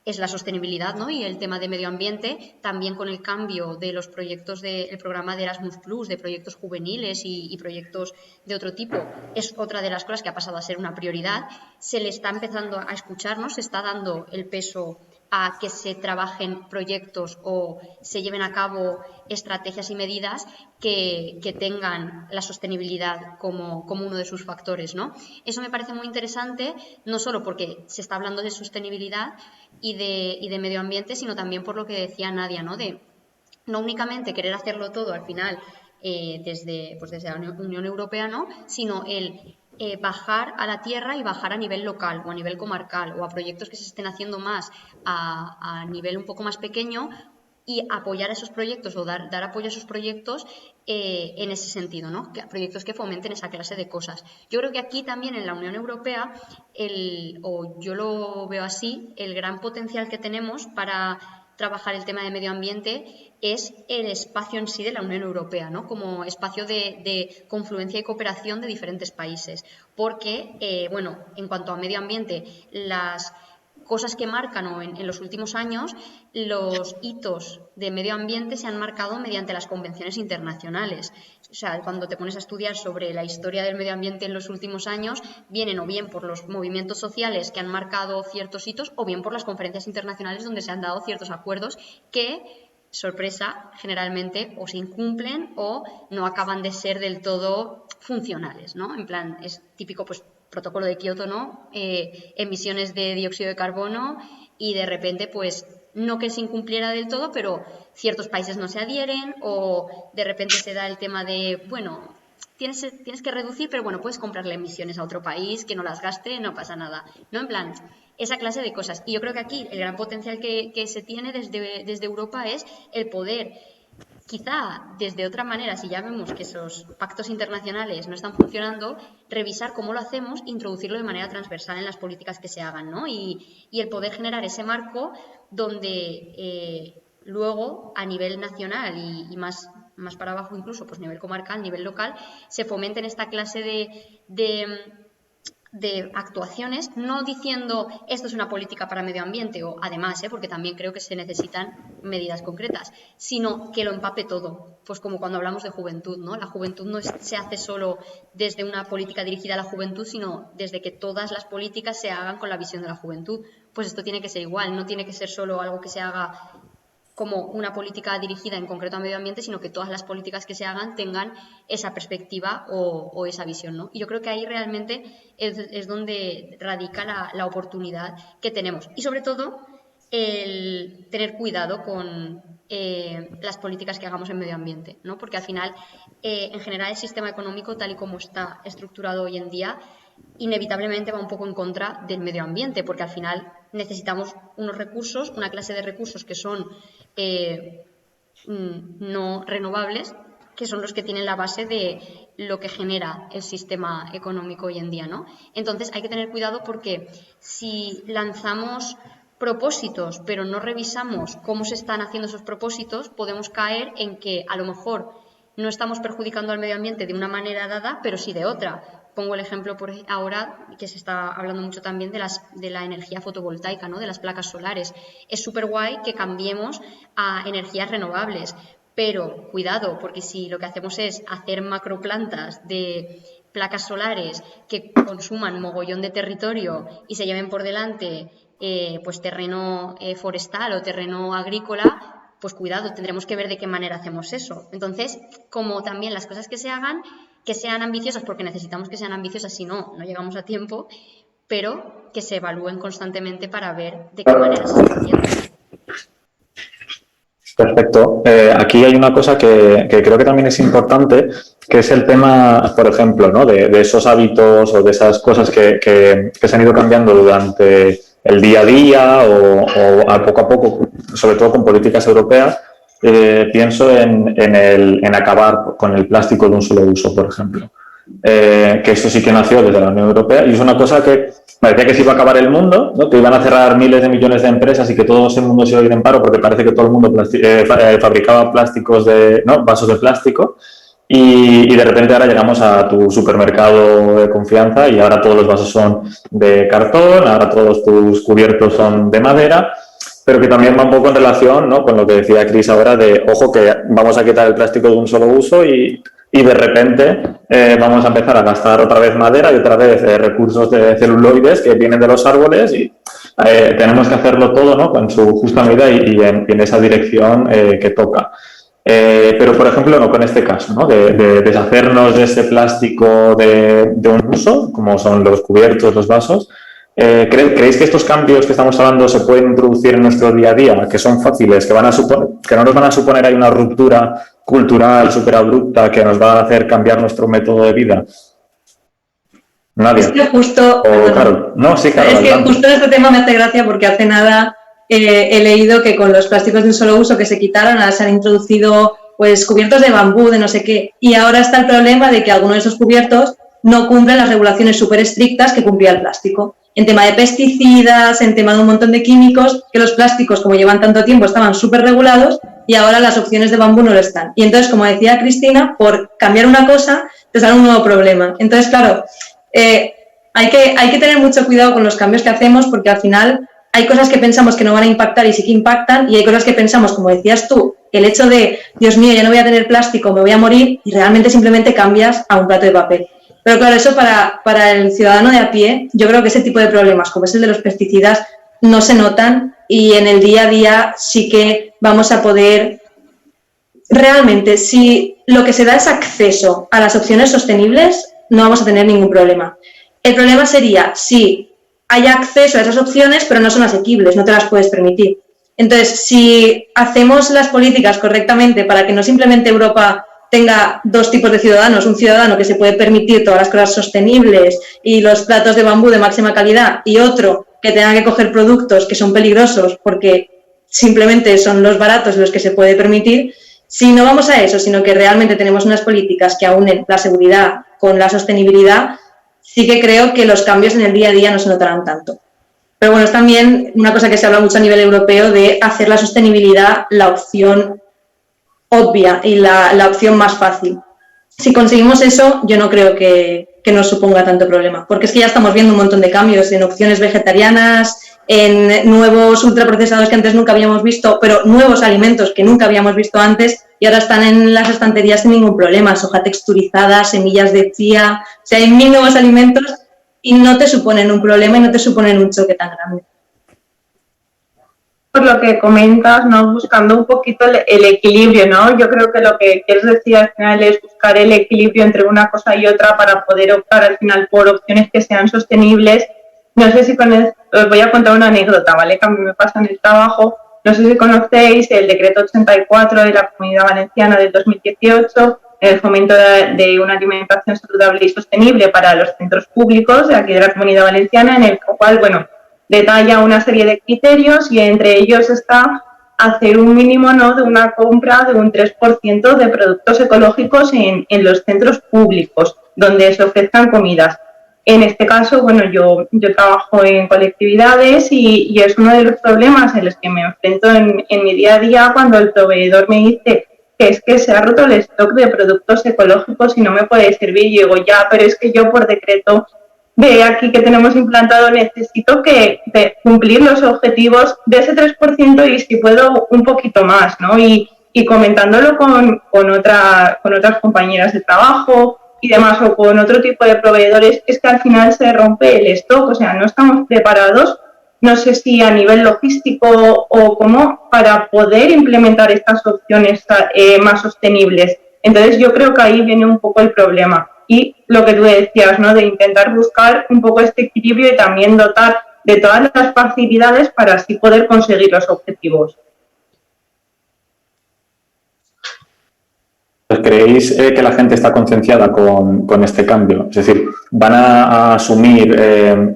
es la sostenibilidad, ¿no?, y el tema de medio ambiente, también con el cambio de los proyectos del programa de Erasmus Plus, de proyectos juveniles y proyectos de otro tipo, es otra de las cosas que ha pasado a ser una prioridad. Se le está empezando a escuchar, ¿no?, se está dando el peso a que se trabajen proyectos o se lleven a cabo estrategias y medidas que tengan la sostenibilidad como uno de sus factores, ¿no? Eso me parece muy interesante, no solo porque se está hablando de sostenibilidad y de medio ambiente, sino también por lo que decía Nadia, ¿no?, de no únicamente querer hacerlo todo al final desde la Unión Europea, ¿no?, sino el bajar a la tierra y bajar a nivel local o a nivel comarcal o a proyectos que se estén haciendo más a nivel un poco más pequeño y apoyar a esos proyectos o dar apoyo a esos proyectos en ese sentido, ¿no?, proyectos que fomenten esa clase de cosas. Yo creo que aquí también en la Unión Europea, o yo lo veo así, el gran potencial que tenemos para trabajar el tema de medio ambiente es el espacio en sí de la Unión Europea, ¿no?, como espacio de confluencia y cooperación de diferentes países. Porque, bueno, en cuanto a medio ambiente, las cosas que marcan o en los últimos años, los hitos de medio ambiente se han marcado mediante las convenciones internacionales. O sea, cuando te pones a estudiar sobre la historia del medio ambiente en los últimos años, vienen o bien por los movimientos sociales que han marcado ciertos hitos o bien por las conferencias internacionales donde se han dado ciertos acuerdos que, sorpresa, generalmente o se incumplen o no acaban de ser del todo funcionales, ¿no? En plan, es típico, pues, protocolo de Kioto, ¿no? Emisiones de dióxido de carbono y de repente, pues, no que se incumpliera del todo, pero ciertos países no se adhieren o de repente se da el tema de, bueno, tienes que reducir, pero bueno, puedes comprarle emisiones a otro país, que no las gaste, no pasa nada, ¿no? En plan, esa clase de cosas. Y yo creo que aquí el gran potencial que se tiene desde Europa es el poder, quizá desde otra manera, si ya vemos que esos pactos internacionales no están funcionando, revisar cómo lo hacemos, introducirlo de manera transversal en las políticas que se hagan, ¿no? Y el poder generar ese marco donde luego a nivel nacional y más para abajo incluso, pues nivel comarcal, nivel local, se fomenten esta clase de de actuaciones, no diciendo esto es una política para medio ambiente o además, porque también creo que se necesitan medidas concretas, sino que lo empape todo, pues como cuando hablamos de juventud, ¿no? La juventud no se hace solo desde una política dirigida a la juventud, sino desde que todas las políticas se hagan con la visión de la juventud. Pues esto tiene que ser igual, no tiene que ser solo algo que se haga como una política dirigida en concreto a medio ambiente, sino que todas las políticas que se hagan tengan esa perspectiva o esa visión, ¿no? Y yo creo que ahí realmente es donde radica la oportunidad que tenemos. Y sobre todo, el tener cuidado con las políticas que hagamos en medio ambiente, ¿no? Porque al final, en general, el sistema económico, tal y como está estructurado hoy en día, inevitablemente va un poco en contra del medio ambiente, porque al final necesitamos unos recursos, una clase de recursos que son no renovables, que son los que tienen la base de lo que genera el sistema económico hoy en día, ¿no? Entonces hay que tener cuidado porque si lanzamos propósitos pero no revisamos cómo se están haciendo esos propósitos, podemos caer en que a lo mejor no estamos perjudicando al medio ambiente de una manera dada, pero sí de otra. Pongo el ejemplo por ahora, que se está hablando mucho también de la energía fotovoltaica, ¿no? De las placas solares. Es súper guay que cambiemos a energías renovables, pero cuidado, porque si lo que hacemos es hacer macroplantas de placas solares que consuman mogollón de territorio y se lleven por delante pues terreno forestal o terreno agrícola, pues cuidado, tendremos que ver de qué manera hacemos eso. Entonces, como también las cosas que se hagan, que sean ambiciosas, porque necesitamos que sean ambiciosas, si no, no llegamos a tiempo, pero que se evalúen constantemente para ver de qué manera se está haciendo. Perfecto. Aquí hay una cosa que creo que también es importante, que es el tema, por ejemplo, ¿no? de esos hábitos o de esas cosas que se han ido cambiando durante el día a día o a poco, sobre todo con políticas europeas. Pienso en acabar con el plástico de un solo uso, por ejemplo. Que esto sí que nació desde la Unión Europea y es una cosa que parecía que se iba a acabar el mundo, ¿no? Que iban a cerrar miles de millones de empresas y que todo ese mundo se iba a ir en paro porque parece que todo el mundo fabricaba plásticos vasos de plástico y de repente ahora llegamos a tu supermercado de confianza y ahora todos los vasos son de cartón, ahora todos tus cubiertos son de madera, pero que también va un poco en relación, ¿no? Con lo que decía Cris ahora de, ojo, que vamos a quitar el plástico de un solo uso y de repente vamos a empezar a gastar otra vez madera y otra vez recursos de celuloides que vienen de los árboles y tenemos que hacerlo todo, ¿no? Con su justa medida y en esa dirección que toca. Pero, por ejemplo, no con este caso, ¿no? De deshacernos de ese plástico de un uso, como son los cubiertos, los vasos. ¿Creéis que estos cambios que estamos hablando se pueden introducir en nuestro día a día, que son fáciles, que no nos van a suponer ahí una ruptura cultural súper abrupta que nos va a hacer cambiar nuestro método de vida? Nadie. Es que justo... Claro. No, sí, claro. Es que justo en este tema me hace gracia porque hace nada he leído que con los plásticos de un solo uso que se quitaron, ahora se han introducido pues cubiertos de bambú, de no sé qué, y ahora está el problema de que algunos de esos cubiertos no cumplen las regulaciones súper estrictas que cumplía el plástico. En tema de pesticidas, en tema de un montón de químicos, que los plásticos, como llevan tanto tiempo, estaban súper regulados y ahora las opciones de bambú no lo están. Y entonces, como decía Cristina, por cambiar una cosa, te sale un nuevo problema. Entonces, claro, hay que tener mucho cuidado con los cambios que hacemos porque al final hay cosas que pensamos que no van a impactar y sí que impactan y hay cosas que pensamos, como decías tú, el hecho de, Dios mío, ya no voy a tener plástico, me voy a morir y realmente simplemente cambias a un plato de papel. Pero claro, eso para el ciudadano de a pie, yo creo que ese tipo de problemas, como es el de los pesticidas, no se notan y en el día a día sí que vamos a poder... Realmente, si lo que se da es acceso a las opciones sostenibles, no vamos a tener ningún problema. El problema sería si hay acceso a esas opciones, pero no son asequibles, no te las puedes permitir. Entonces, si hacemos las políticas correctamente para que no simplemente Europa tenga dos tipos de ciudadanos, un ciudadano que se puede permitir todas las cosas sostenibles y los platos de bambú de máxima calidad y otro que tenga que coger productos que son peligrosos porque simplemente son los baratos los que se puede permitir, si no vamos a eso, sino que realmente tenemos unas políticas que aúnen la seguridad con la sostenibilidad, sí que creo que los cambios en el día a día no se notarán tanto. Pero bueno, es también una cosa que se habla mucho a nivel europeo de hacer la sostenibilidad la opción obvia y la opción más fácil. Si conseguimos eso, yo no creo que nos suponga tanto problema, porque es que ya estamos viendo un montón de cambios en opciones vegetarianas, en nuevos ultraprocesados que antes nunca habíamos visto, pero nuevos alimentos que nunca habíamos visto antes y ahora están en las estanterías sin ningún problema, soja texturizada, semillas de chía, o sea, hay 1000 nuevos alimentos y no te suponen un problema y no te suponen un choque tan grande. Por lo que comentas, ¿no? Buscando un poquito el equilibrio, ¿no? Yo creo que lo que quieres decir al final es buscar el equilibrio entre una cosa y otra para poder optar al final por opciones que sean sostenibles. No sé si os voy a contar una anécdota, ¿vale? Que a mí me pasa en el trabajo. No sé si conocéis el decreto 84 de la Comunidad Valenciana del 2018, el fomento de una alimentación saludable y sostenible para los centros públicos de aquí de la Comunidad Valenciana, en el cual, bueno, detalla una serie de criterios y entre ellos está hacer un mínimo, ¿no?, de una compra de un 3% de productos ecológicos en los centros públicos donde se ofrezcan comidas. En este caso, bueno, yo trabajo en colectividades y es uno de los problemas en los que me enfrento en mi día a día cuando el proveedor me dice que es que se ha roto el stock de productos ecológicos y no me puede servir. Y digo, ya, pero es que yo por decreto de aquí que tenemos implantado necesito cumplir los objetivos de ese 3% y si puedo un poquito más, ¿no? Y comentándolo con otras compañeras de trabajo y demás o con otro tipo de proveedores, es que al final se rompe el stock, o sea, no estamos preparados, no sé si a nivel logístico o cómo, para poder implementar estas opciones más sostenibles. Entonces yo creo que ahí viene un poco el problema. Y lo que tú decías, ¿no?, de intentar buscar un poco este equilibrio y también dotar de todas las facilidades para así poder conseguir los objetivos. ¿Creéis que la gente está concienciada con este cambio? Es decir, ¿van a asumir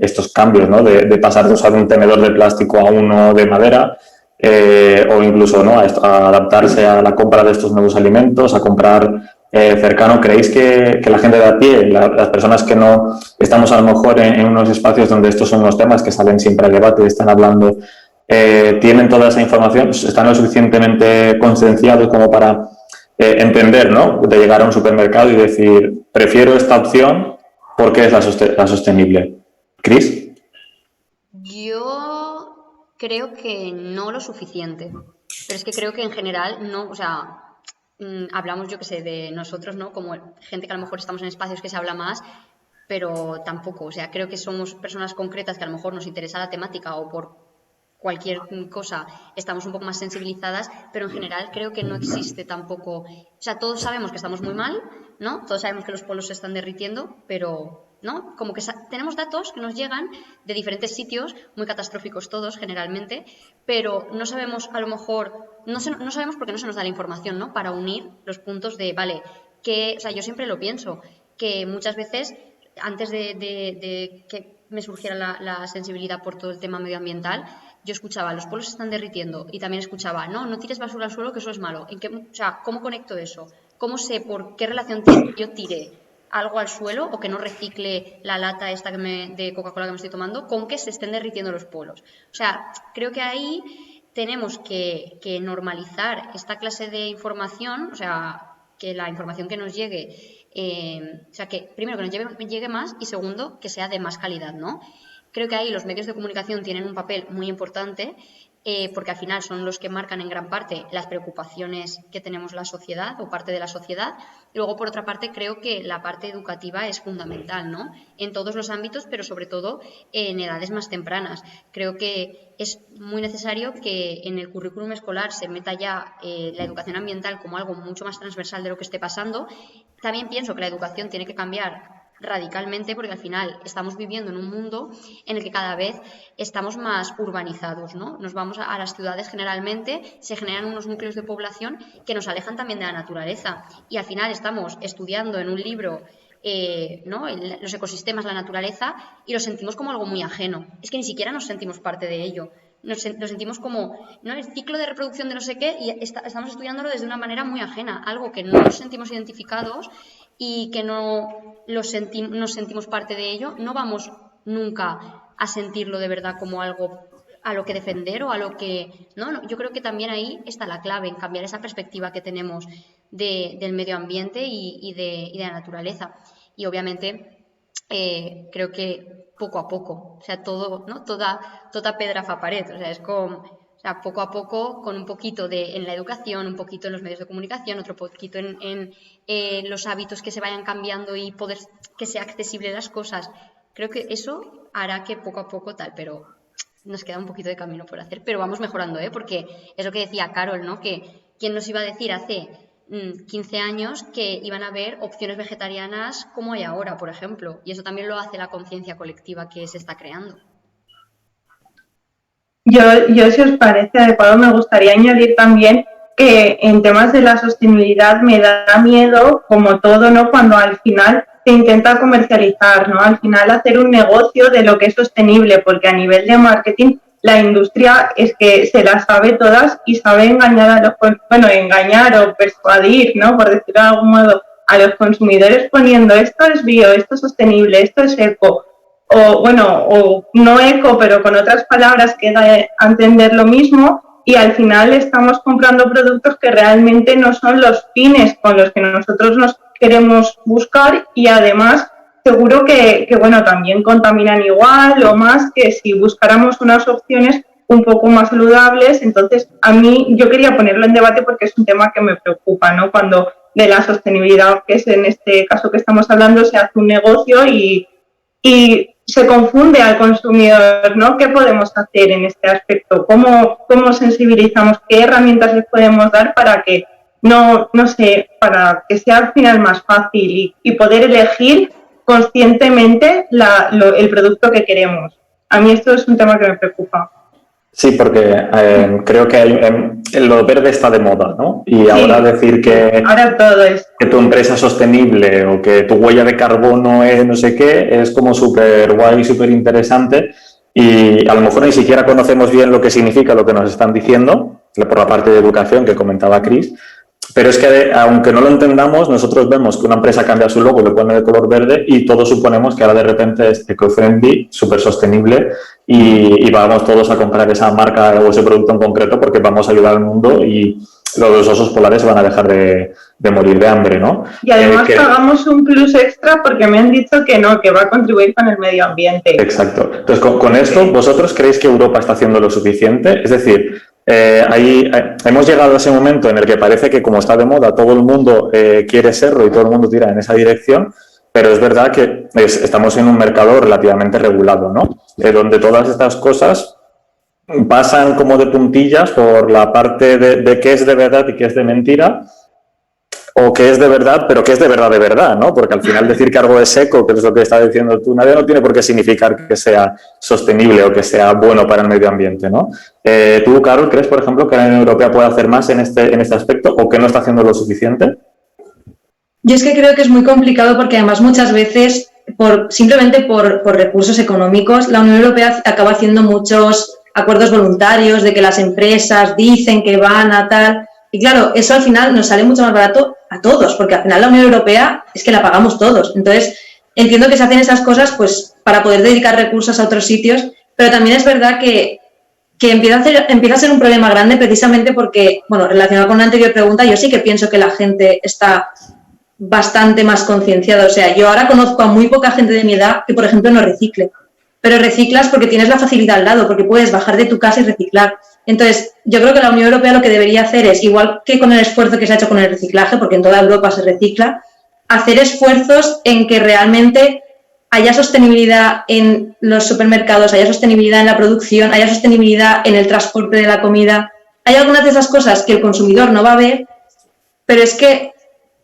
estos cambios, ¿no?, de pasar de usar un tenedor de plástico a uno de madera o incluso, ¿no?, a adaptarse a la compra de estos nuevos alimentos, a comprar cercano? ¿Creéis que la gente de a pie, las personas que no estamos a lo mejor en unos espacios donde estos son los temas que salen siempre a debate, están hablando, tienen toda esa información, están lo suficientemente concienciados como para entender, ¿no?, de llegar a un supermercado y decir, prefiero esta opción porque es la sostenible? ¿Cris? Yo creo que no lo suficiente, pero es que creo que en general no, o sea, hablamos, yo que sé, de nosotros, ¿no?, como gente que a lo mejor estamos en espacios que se habla más, pero tampoco, o sea, creo que somos personas concretas que a lo mejor nos interesa la temática o por cualquier cosa estamos un poco más sensibilizadas, pero en general creo que no existe tampoco, o sea, todos sabemos que estamos muy mal, ¿no? Todos sabemos que los polos se están derritiendo, pero, ¿no?, como que tenemos datos que nos llegan de diferentes sitios, muy catastróficos todos generalmente, pero no sabemos, a lo mejor, no sabemos porque no se nos da la información, ¿no?, para unir los puntos de, vale, que, o sea, yo siempre lo pienso, que muchas veces, antes de que me surgiera la sensibilidad por todo el tema medioambiental, yo escuchaba, los polos se están derritiendo, y también escuchaba, no tires basura al suelo, que eso es malo. O sea, ¿cómo conecto eso? ¿Cómo sé por qué relación tiene que yo tire algo al suelo o que no recicle la lata esta de Coca-Cola que me estoy tomando con que se estén derritiendo los polos? O sea, creo que ahí tenemos que normalizar esta clase de información, o sea, que la información que nos llegue, o sea, que primero que nos llegue más y segundo, que sea de más calidad, ¿no? Creo que ahí los medios de comunicación tienen un papel muy importante porque al final son los que marcan en gran parte las preocupaciones que tenemos la sociedad o parte de la sociedad. Y luego, por otra parte, creo que la parte educativa es fundamental, ¿no?, en todos los ámbitos, pero sobre todo en edades más tempranas. Creo que es muy necesario que en el currículum escolar se meta ya la educación ambiental como algo mucho más transversal de lo que esté pasando. También pienso que la educación tiene que cambiar radicalmente porque al final estamos viviendo en un mundo en el que cada vez estamos más urbanizados, ¿no? Nos vamos a las ciudades generalmente, se generan unos núcleos de población que nos alejan también de la naturaleza y al final estamos estudiando en un libro ¿no?, los ecosistemas, la naturaleza, y lo sentimos como algo muy ajeno. Es que ni siquiera nos sentimos parte de ello. Nos sentimos como, ¿no?, el ciclo de reproducción de no sé qué y estamos estudiándolo desde una manera muy ajena, algo que no nos sentimos identificados y que no nos sentimos parte de ello. No vamos nunca a sentirlo de verdad como algo a lo que defender o a lo que... No, yo creo que también ahí está la clave, en cambiar esa perspectiva que tenemos del medio ambiente y de la naturaleza. Y obviamente creo que poco a poco, o sea, todo, ¿no? Toda pedra fa pared, o sea, es como, o sea, poco a poco, con un poquito en la educación, un poquito en los medios de comunicación, otro poquito en los hábitos que se vayan cambiando y poder que sea accesible las cosas. Creo que eso hará que poco a poco tal, pero nos queda un poquito de camino por hacer, pero vamos mejorando, porque es lo que decía Carol, ¿no? Que quién nos iba a decir hace 15 años que iban a haber opciones vegetarianas como hay ahora, por ejemplo, y eso también lo hace la conciencia colectiva que se está creando. Yo, si os parece adecuado, me gustaría añadir también que en temas de la sostenibilidad me da miedo, como todo, ¿no? Cuando al final se intenta comercializar, ¿no? Al final hacer un negocio de lo que es sostenible, porque a nivel de marketing la industria es que se las sabe todas y sabe engañar engañar o persuadir, ¿no? Por decirlo de algún modo, a los consumidores poniendo esto es bio, esto es sostenible, esto es eco, o no eco, pero con otras palabras que da a entender lo mismo, y al final estamos comprando productos que realmente no son los fines con los que nosotros nos queremos buscar, y además seguro que también contaminan igual o más que si buscáramos unas opciones un poco más saludables. Entonces, yo quería ponerlo en debate porque es un tema que me preocupa, ¿no? Cuando de la sostenibilidad, que es en este caso que estamos hablando, se hace un negocio y se confunde al consumidor, ¿no? ¿Qué podemos hacer en este aspecto? ¿Cómo sensibilizamos? ¿Qué herramientas les podemos dar para que para que sea al final más fácil y poder elegir conscientemente el producto que queremos? A mí esto es un tema que me preocupa. Sí, porque creo que lo verde está de moda, ¿no? Y sí, ahora decir ahora todo es que tu empresa es sostenible o que tu huella de carbono es no sé qué, es como súper guay, súper interesante, y a lo mejor ni siquiera conocemos bien lo que significa lo que nos están diciendo, por la parte de educación que comentaba Chris. Pero es que, aunque no lo entendamos, nosotros vemos que una empresa cambia su logo y lo pone de color verde y todos suponemos que ahora de repente es eco-friendly, súper sostenible y vamos todos a comprar esa marca o ese producto en concreto porque vamos a ayudar al mundo y los osos polares van a dejar de morir de hambre, ¿no? Y además pagamos un plus extra porque me han dicho que no, que va a contribuir con el medio ambiente. Exacto. Entonces, con esto, ¿vosotros creéis que Europa está haciendo lo suficiente? Es decir, hemos llegado a ese momento en el que parece que como está de moda todo el mundo quiere serlo y todo el mundo tira en esa dirección, pero es verdad que estamos en un mercado relativamente regulado, ¿no? Donde todas estas cosas pasan como de puntillas por la parte de qué es de verdad y qué es de mentira, o qué es de verdad, pero qué es de verdad, ¿no? Porque al final decir que algo es eco, que es lo que estás diciendo tú, nadie no tiene por qué significar que sea sostenible o que sea bueno para el medio ambiente, ¿no? ¿Tú, Carol, crees, por ejemplo, que la Unión Europea puede hacer más en este aspecto o que no está haciendo lo suficiente? Yo es que creo que es muy complicado porque además muchas veces, simplemente por recursos económicos, la Unión Europea acaba haciendo muchos acuerdos voluntarios de que las empresas dicen que van a tal. Y claro, eso al final nos sale mucho más barato a todos, porque al final la Unión Europea es que la pagamos todos. Entonces, entiendo que se hacen esas cosas pues para poder dedicar recursos a otros sitios, pero también es verdad que empieza a ser un problema grande precisamente porque, bueno, relacionado con la anterior pregunta, yo sí que pienso que la gente está bastante más concienciada. O sea, yo ahora conozco a muy poca gente de mi edad que, por ejemplo, no recicle. Pero reciclas porque tienes la facilidad al lado, porque puedes bajar de tu casa y reciclar. Entonces, yo creo que la Unión Europea lo que debería hacer es, igual que con el esfuerzo que se ha hecho con el reciclaje, porque en toda Europa se recicla, hacer esfuerzos en que realmente haya sostenibilidad en los supermercados, haya sostenibilidad en la producción, haya sostenibilidad en el transporte de la comida. Hay algunas de esas cosas que el consumidor no va a ver, pero es que,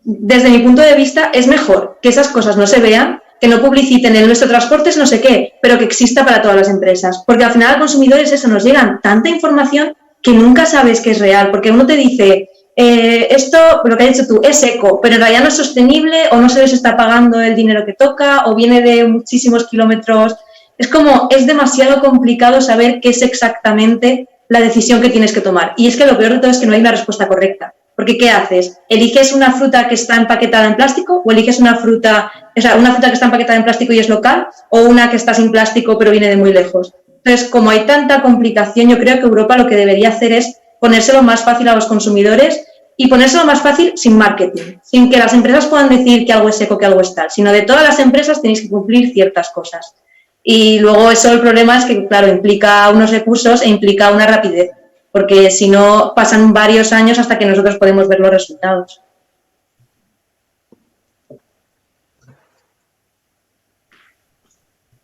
desde mi punto de vista, es mejor que esas cosas no se vean, que no publiciten en nuestro transporte es no sé qué, pero que exista para todas las empresas. Porque al final al consumidor es eso, nos llegan tanta información que nunca sabes que es real, porque uno te dice, esto, lo que has dicho tú, es eco, pero en realidad no es sostenible o no se les está pagando el dinero que toca o viene de muchísimos kilómetros. Es demasiado complicado saber qué es exactamente la decisión que tienes que tomar. Y es que lo peor de todo es que no hay una respuesta correcta. Porque ¿qué haces? ¿Eliges una fruta que está empaquetada en plástico o eliges una fruta que está empaquetada en plástico y es local o una que está sin plástico pero viene de muy lejos? Entonces, como hay tanta complicación, yo creo que Europa lo que debería hacer es ponérselo más fácil a los consumidores y ponérselo más fácil sin marketing, sin que las empresas puedan decir que algo es eco, que algo es tal, sino de todas las empresas tenéis que cumplir ciertas cosas. Y luego eso, el problema es que, claro, implica unos recursos e implica una rapidez, porque si no pasan varios años hasta que nosotros podemos ver los resultados.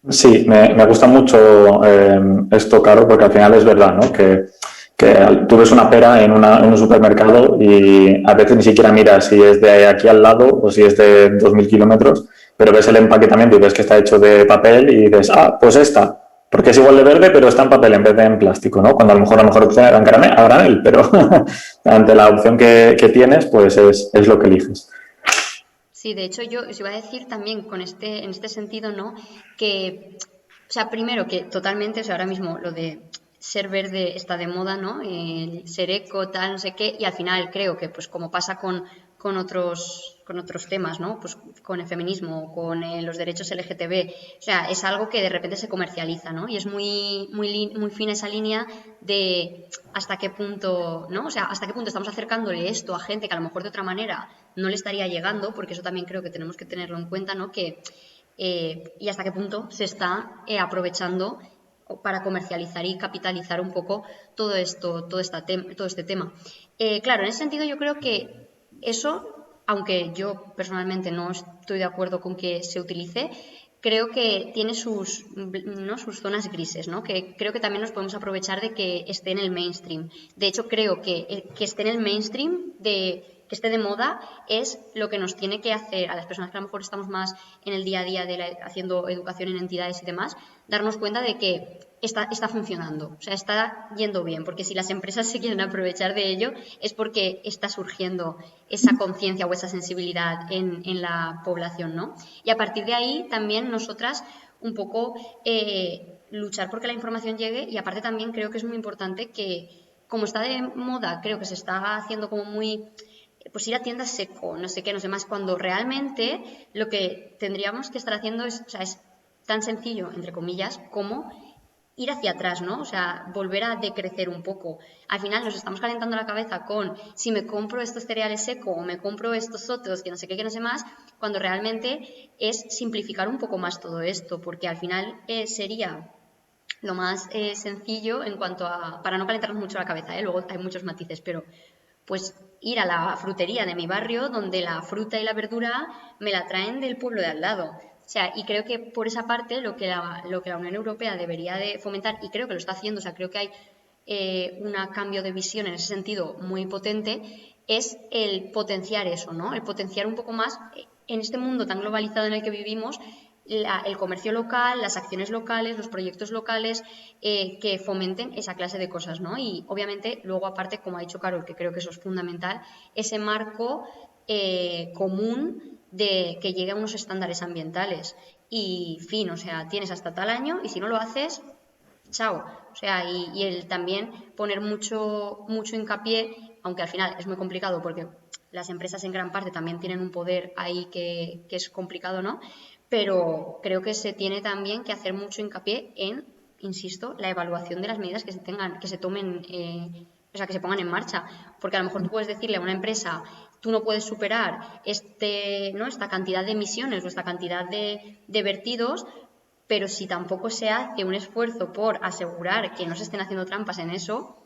Sí, me gusta mucho esto, Caro, porque al final es verdad, ¿no? Que tú ves una pera en un supermercado y a veces ni siquiera miras si es de aquí al lado o si es de 2.000 kilómetros, pero ves el empaquetamiento y ves que está hecho de papel y dices, pues esta, porque es igual de verde, pero está en papel en vez de en plástico, ¿no? Cuando a lo mejor opción era a granel, pero ante la opción que tienes, pues es lo que eliges. Sí, de hecho yo os iba a decir también en este sentido, ¿no? Que, o sea, primero que totalmente, o sea, ahora mismo lo de ser verde está de moda, ¿no? El ser eco, tal, no sé qué, y al final creo que, pues como pasa con otros temas, ¿no? Pues con el feminismo, con los derechos LGTB, o sea, es algo que de repente se comercializa, ¿no? Y es muy fina esa línea de hasta qué punto, ¿no? O sea, hasta qué punto estamos acercándole esto a gente que a lo mejor de otra manera no le estaría llegando, porque eso también creo que tenemos que tenerlo en cuenta, ¿no? Y hasta qué punto se está aprovechando para comercializar y capitalizar un poco todo este tema. Claro, en ese sentido yo creo que eso, aunque yo personalmente no estoy de acuerdo con que se utilice, creo que tiene sus zonas grises, ¿no? Que creo que también nos podemos aprovechar de que esté en el mainstream. De hecho, creo que esté en el mainstream, que esté de moda, es lo que nos tiene que hacer a las personas que a lo mejor estamos más en el día a día haciendo educación en entidades y demás, darnos cuenta de que está funcionando, o sea, está yendo bien, porque si las empresas se quieren aprovechar de ello es porque está surgiendo esa conciencia o esa sensibilidad en la población, ¿no? Y a partir de ahí también nosotras un poco luchar porque la información llegue, y aparte también creo que es muy importante que, como está de moda, creo que se está haciendo como muy, pues ir a tiendas seco, no sé qué, no sé más, cuando realmente lo que tendríamos que estar haciendo es tan sencillo, entre comillas, como ir hacia atrás, ¿no? O sea, volver a decrecer un poco. Al final nos estamos calentando la cabeza con si me compro estos cereales secos o me compro estos otros, que no sé qué, que no sé más, cuando realmente es simplificar un poco más todo esto, porque al final sería lo más sencillo en cuanto a, para no calentarnos mucho la cabeza, luego hay muchos matices, pero pues ir a la frutería de mi barrio, donde la fruta y la verdura me la traen del pueblo de al lado. O sea, y creo que por esa parte lo que la Unión Europea debería de fomentar, y creo que lo está haciendo, o sea, creo que hay un cambio de visión en ese sentido muy potente, es el potenciar eso, ¿no? El potenciar un poco más en este mundo tan globalizado en el que vivimos, el comercio local, las acciones locales, los proyectos locales que fomenten esa clase de cosas, ¿no? Y obviamente luego aparte, como ha dicho Carol, que creo que eso es fundamental, ese marco común de que llegue a unos estándares ambientales y fin, o sea, tienes hasta tal año y si no lo haces, chao. O sea, y el también poner mucho hincapié, aunque al final es muy complicado porque las empresas en gran parte también tienen un poder ahí que es complicado, ¿no? Pero creo que se tiene también que hacer mucho hincapié en, insisto, la evaluación de las medidas que se tomen, o sea, que se pongan en marcha. Porque a lo mejor tú puedes decirle a una empresa, tú no puedes superar esta cantidad de emisiones o esta cantidad de vertidos, pero si tampoco se hace un esfuerzo por asegurar que no se estén haciendo trampas en eso,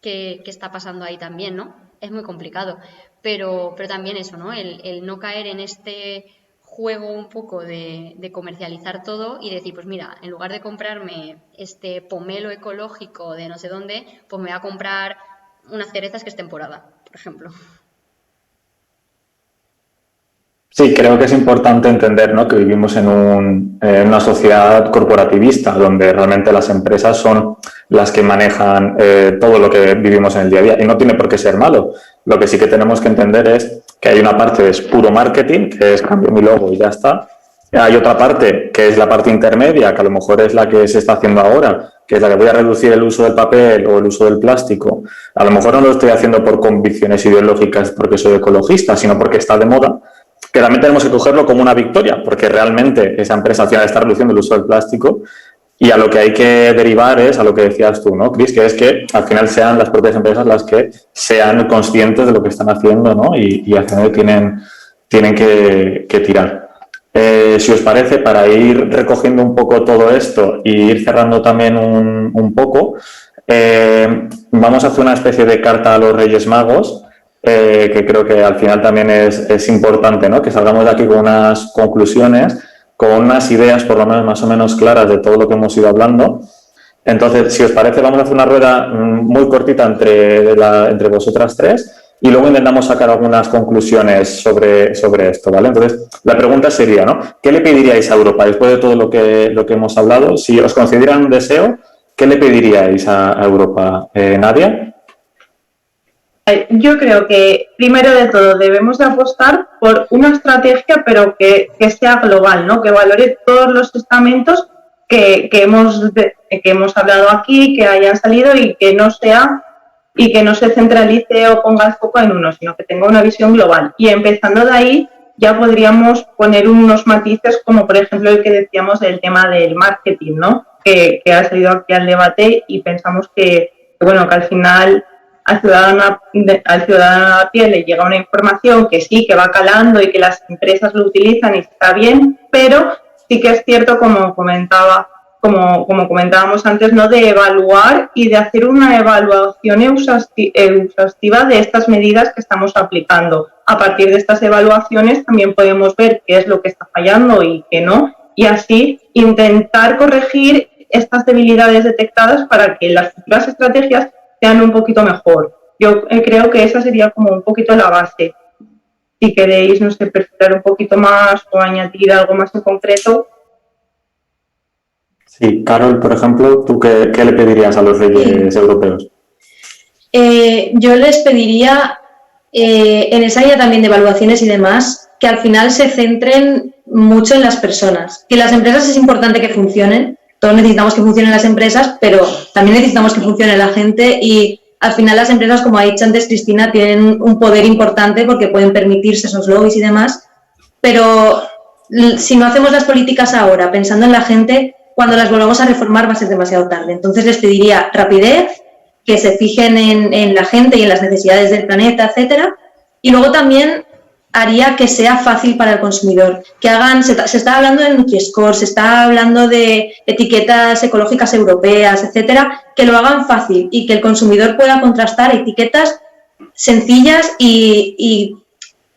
¿qué está pasando ahí también, no? Es muy complicado. Pero también eso, ¿no? El no caer en este juego un poco de comercializar todo y decir, pues mira, en lugar de comprarme este pomelo ecológico de no sé dónde, pues me voy a comprar unas cerezas que es temporada, por ejemplo. Sí, creo que es importante entender, ¿no?, que vivimos en una sociedad corporativista donde realmente las empresas son las que manejan todo lo que vivimos en el día a día y no tiene por qué ser malo. Lo que sí que tenemos que entender es que hay una parte que es puro marketing, que es cambio mi logo y ya está. Hay otra parte que es la parte intermedia, que a lo mejor es la que se está haciendo ahora, que es la que voy a reducir el uso del papel o el uso del plástico. A lo mejor no lo estoy haciendo por convicciones ideológicas porque soy ecologista, sino porque está de moda, que también tenemos que cogerlo como una victoria, porque realmente esa empresa al final está reduciendo el uso del plástico Y a lo que hay que derivar es a lo que decías tú, ¿no, Cris? Que es que al final sean las propias empresas las que sean conscientes de lo que están haciendo, ¿no? Y hacia dónde tienen que tirar. Si os parece, para ir recogiendo un poco todo esto y ir cerrando también un poco, vamos a hacer una especie de carta a los Reyes Magos, que creo que al final también es importante, ¿no? Que salgamos de aquí con unas conclusiones, con unas ideas por lo menos más o menos claras de todo lo que hemos ido hablando. Entonces, si os parece, vamos a hacer una rueda muy cortita entre vosotras tres y luego intentamos sacar algunas conclusiones sobre esto, ¿vale? Entonces, la pregunta sería, ¿no? ¿Qué le pediríais a Europa después de todo lo que hemos hablado? Si os concedieran un deseo, ¿qué le pediríais a Europa? Nadia. Yo creo que, primero de todo, debemos de apostar por una estrategia, pero que sea global, ¿no? Que valore todos los estamentos que hemos hablado aquí, que hayan salido y que no se centralice o ponga el foco en uno, sino que tenga una visión global. Y empezando de ahí, ya podríamos poner unos matices, como por ejemplo el que decíamos del tema del marketing, ¿no? Que ha salido aquí al debate y pensamos que al final al ciudadano a pie le llega una información que sí, que va calando y que las empresas lo utilizan y está bien, pero sí que es cierto, como comentábamos antes, ¿no? De evaluar y de hacer una evaluación exhaustiva de estas medidas que estamos aplicando. A partir de estas evaluaciones también podemos ver qué es lo que está fallando y qué no, y así intentar corregir estas debilidades detectadas para que las futuras estrategias sean un poquito mejor. Yo creo que esa sería como un poquito la base. Si queréis, no sé, perfeccionar un poquito más o añadir algo más en concreto. Sí, Carol, por ejemplo, ¿tú qué le pedirías a los reyes europeos? Yo les pediría, en esa área también de evaluaciones y demás, que al final se centren mucho en las personas. Que las empresas es importante que funcionen, todos necesitamos que funcionen las empresas, pero también necesitamos que funcione la gente y al final las empresas, como ha dicho antes Cristina, tienen un poder importante porque pueden permitirse esos lobbies y demás, pero si no hacemos las políticas ahora pensando en la gente, cuando las volvamos a reformar va a ser demasiado tarde. Entonces les pediría rapidez, que se fijen en la gente y en las necesidades del planeta, etcétera, y luego también haría que sea fácil para el consumidor, que hagan, se está hablando de Nutri-Score, se está hablando de etiquetas ecológicas europeas, etcétera, que lo hagan fácil y que el consumidor pueda contrastar etiquetas sencillas y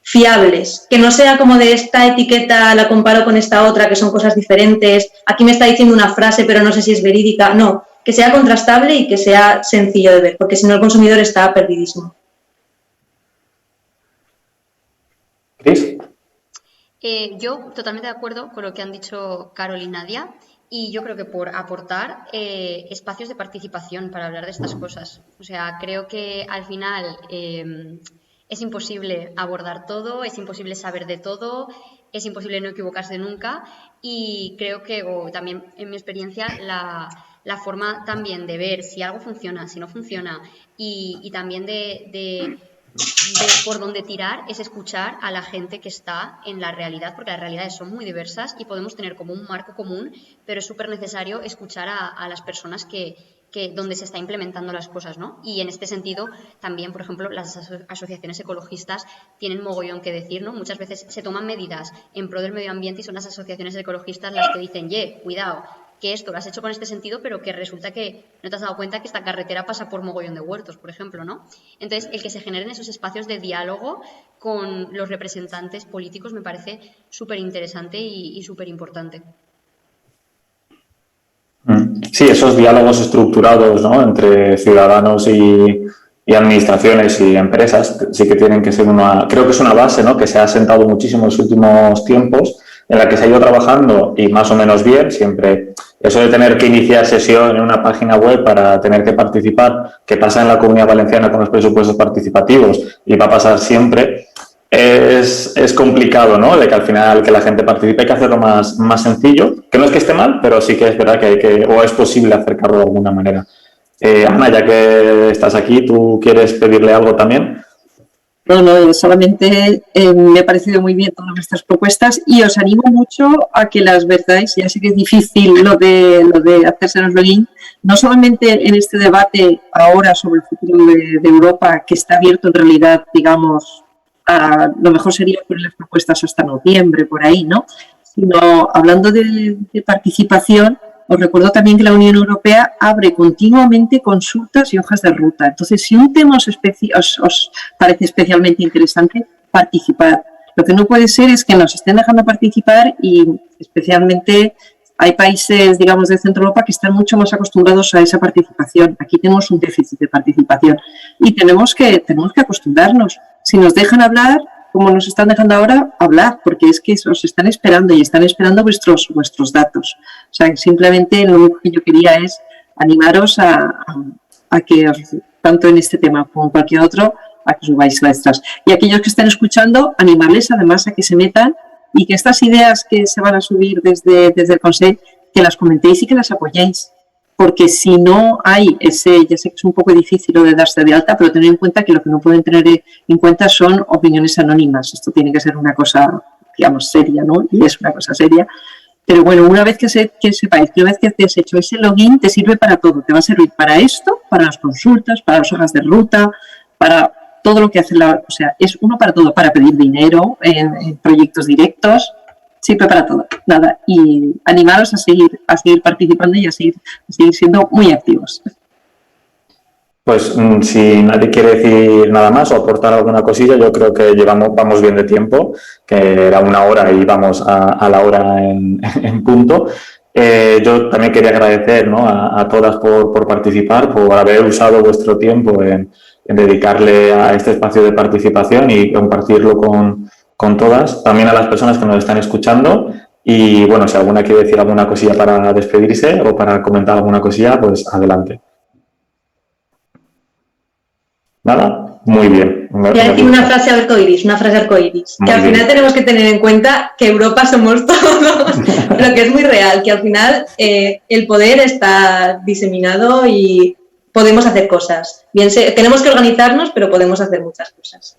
fiables, que no sea como de esta etiqueta la comparo con esta otra, que son cosas diferentes, aquí me está diciendo una frase pero no sé si es verídica, no, que sea contrastable y que sea sencillo de ver, porque si no el consumidor está perdidísimo. ¿Cris? Yo totalmente de acuerdo con lo que han dicho Carol y Nadia y yo creo que por aportar espacios de participación para hablar de estas cosas. O sea, creo que al final es imposible abordar todo, es imposible saber de todo, es imposible no equivocarse nunca y creo que, o también en mi experiencia, la forma también de ver si algo funciona, si no funciona y también de por dónde tirar es escuchar a la gente que está en la realidad, porque las realidades son muy diversas y podemos tener como un marco común, pero es súper necesario escuchar a las personas que donde se está implementando las cosas, ¿no? Y en este sentido también, por ejemplo, las asociaciones ecologistas tienen mogollón que decir, ¿no? Muchas veces se toman medidas en pro del medio ambiente y son las asociaciones ecologistas las que dicen, cuidado, que esto lo has hecho con este sentido, pero que resulta que no te has dado cuenta que esta carretera pasa por mogollón de huertos, por ejemplo, ¿no? Entonces, el que se generen esos espacios de diálogo con los representantes políticos me parece súper interesante y súper importante. Sí, esos diálogos estructurados, ¿no? Entre ciudadanos y administraciones y empresas sí que tienen que ser creo que es una base, ¿no? Que se ha asentado muchísimo en los últimos tiempos, en la que se ha ido trabajando y más o menos bien, siempre eso de tener que iniciar sesión en una página web para tener que participar, que pasa en la Comunidad Valenciana con los presupuestos participativos y va a pasar siempre, es complicado, ¿no? De que al final que la gente participe hay que hacerlo más sencillo, que no es que esté mal, pero sí que es verdad que o es posible acercarlo de alguna manera. Ana, ya que estás aquí, ¿tú quieres pedirle algo también? No, solamente me ha parecido muy bien todas nuestras propuestas y os animo mucho a que las verdáis. Ya sé que es difícil lo de hacerse los login, no solamente en este debate ahora sobre el futuro de Europa, que está abierto en realidad, digamos, lo mejor sería poner las propuestas hasta noviembre, por ahí, ¿no? Sino hablando de participación. Os recuerdo también que la Unión Europea abre continuamente consultas y hojas de ruta. Entonces, si un tema os parece especialmente interesante, participad. Lo que no puede ser es que nos estén dejando participar y especialmente hay países, digamos, de Centro Europa que están mucho más acostumbrados a esa participación. Aquí tenemos un déficit de participación y tenemos que acostumbrarnos. Si nos dejan hablar, como nos están dejando ahora, hablar, porque es que os están esperando y están esperando vuestros datos. O sea, simplemente lo único que yo quería es animaros a que, tanto en este tema como en cualquier otro, a que subáis vuestras. Y aquellos que estén escuchando, animarles además a que se metan y que estas ideas que se van a subir desde el Consejo, que las comentéis y que las apoyéis. Porque si no hay ese, ya sé que es un poco difícil lo de darse de alta, pero tened en cuenta que lo que no pueden tener en cuenta son opiniones anónimas. Esto tiene que ser una cosa, digamos, seria, ¿no? Y es una cosa seria. Pero bueno, una vez que sepáis, una vez que te has hecho ese login, te sirve para todo. Te va a servir para esto, para las consultas, para las hojas de ruta, para todo lo que hace o sea, es uno para todo, para pedir dinero en proyectos directos. Sirve para todo, nada, y animaros a seguir participando y a seguir siendo muy activos. Pues si nadie quiere decir nada más o aportar alguna cosilla, yo creo que vamos bien de tiempo, que era 1 hora y vamos a la hora en punto. Yo también quería agradecer, ¿no?, a todas por participar, por haber usado vuestro tiempo en dedicarle a este espacio de participación y compartirlo con todas, también a las personas que nos están escuchando y bueno, si alguna quiere decir alguna cosilla para despedirse o para comentar alguna cosilla, pues adelante. ¿Nada? Muy bien. Voy a decir una frase arcoiris, que al final tenemos que tener en cuenta que Europa somos todos, pero que es muy real, que al final el poder está diseminado y podemos hacer cosas. Bien, tenemos que organizarnos, pero podemos hacer muchas cosas.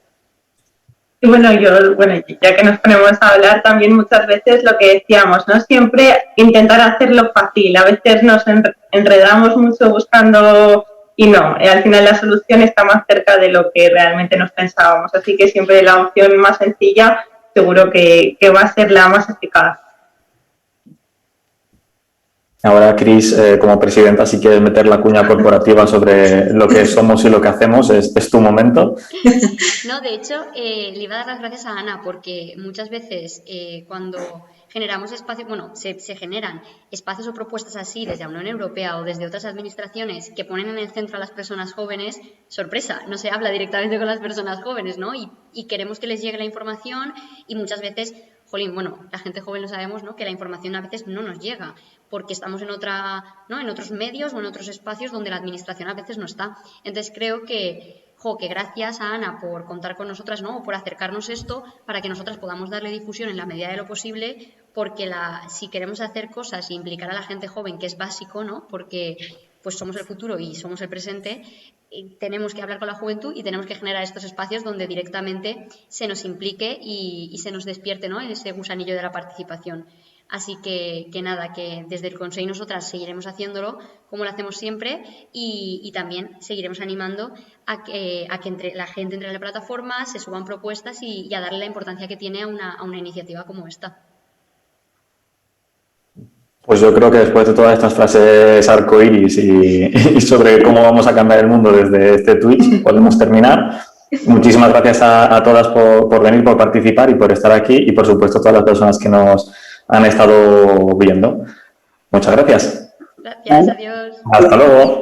Y bueno, ya que nos ponemos a hablar también muchas veces lo que decíamos, ¿no? Siempre intentar hacerlo fácil. A veces nos enredamos mucho buscando y no, al final la solución está más cerca de lo que realmente nos pensábamos. Así que siempre la opción más sencilla seguro que va a ser la más eficaz. Ahora, Cris, como presidenta, si quieres meter la cuña corporativa sobre lo que somos y lo que hacemos, es tu momento. No, de hecho, le iba a dar las gracias a Ana porque muchas veces cuando generamos espacios, se generan espacios o propuestas así desde la Unión Europea o desde otras administraciones que ponen en el centro a las personas jóvenes, sorpresa, no se habla directamente con las personas jóvenes, ¿no? Y queremos que les llegue la información y muchas veces, la gente joven lo sabemos, ¿no?, que la información a veces no nos llega porque estamos en otros medios o en otros espacios donde la administración a veces no está. Entonces creo que gracias a Ana por contar con nosotras, ¿no?, por acercarnos esto para que nosotras podamos darle difusión en la medida de lo posible, porque si queremos hacer cosas e implicar a la gente joven, que es básico, ¿no?, porque pues somos el futuro y somos el presente, tenemos que hablar con la juventud y tenemos que generar estos espacios donde directamente se nos implique y se nos despierte, ¿no?, ese gusanillo de la participación. Así que nada, que desde el Consejo nosotras seguiremos haciéndolo como lo hacemos siempre y también seguiremos animando a que la gente entre en la plataforma, se suban propuestas y a darle la importancia que tiene a una iniciativa como esta. Pues yo creo que después de todas estas frases arcoíris y sobre cómo vamos a cambiar el mundo desde este Twitch, podemos terminar. Muchísimas gracias a todas por venir, por participar y por estar aquí y por supuesto a todas las personas que nos han estado viendo. Muchas gracias. Gracias, adiós. Hasta luego.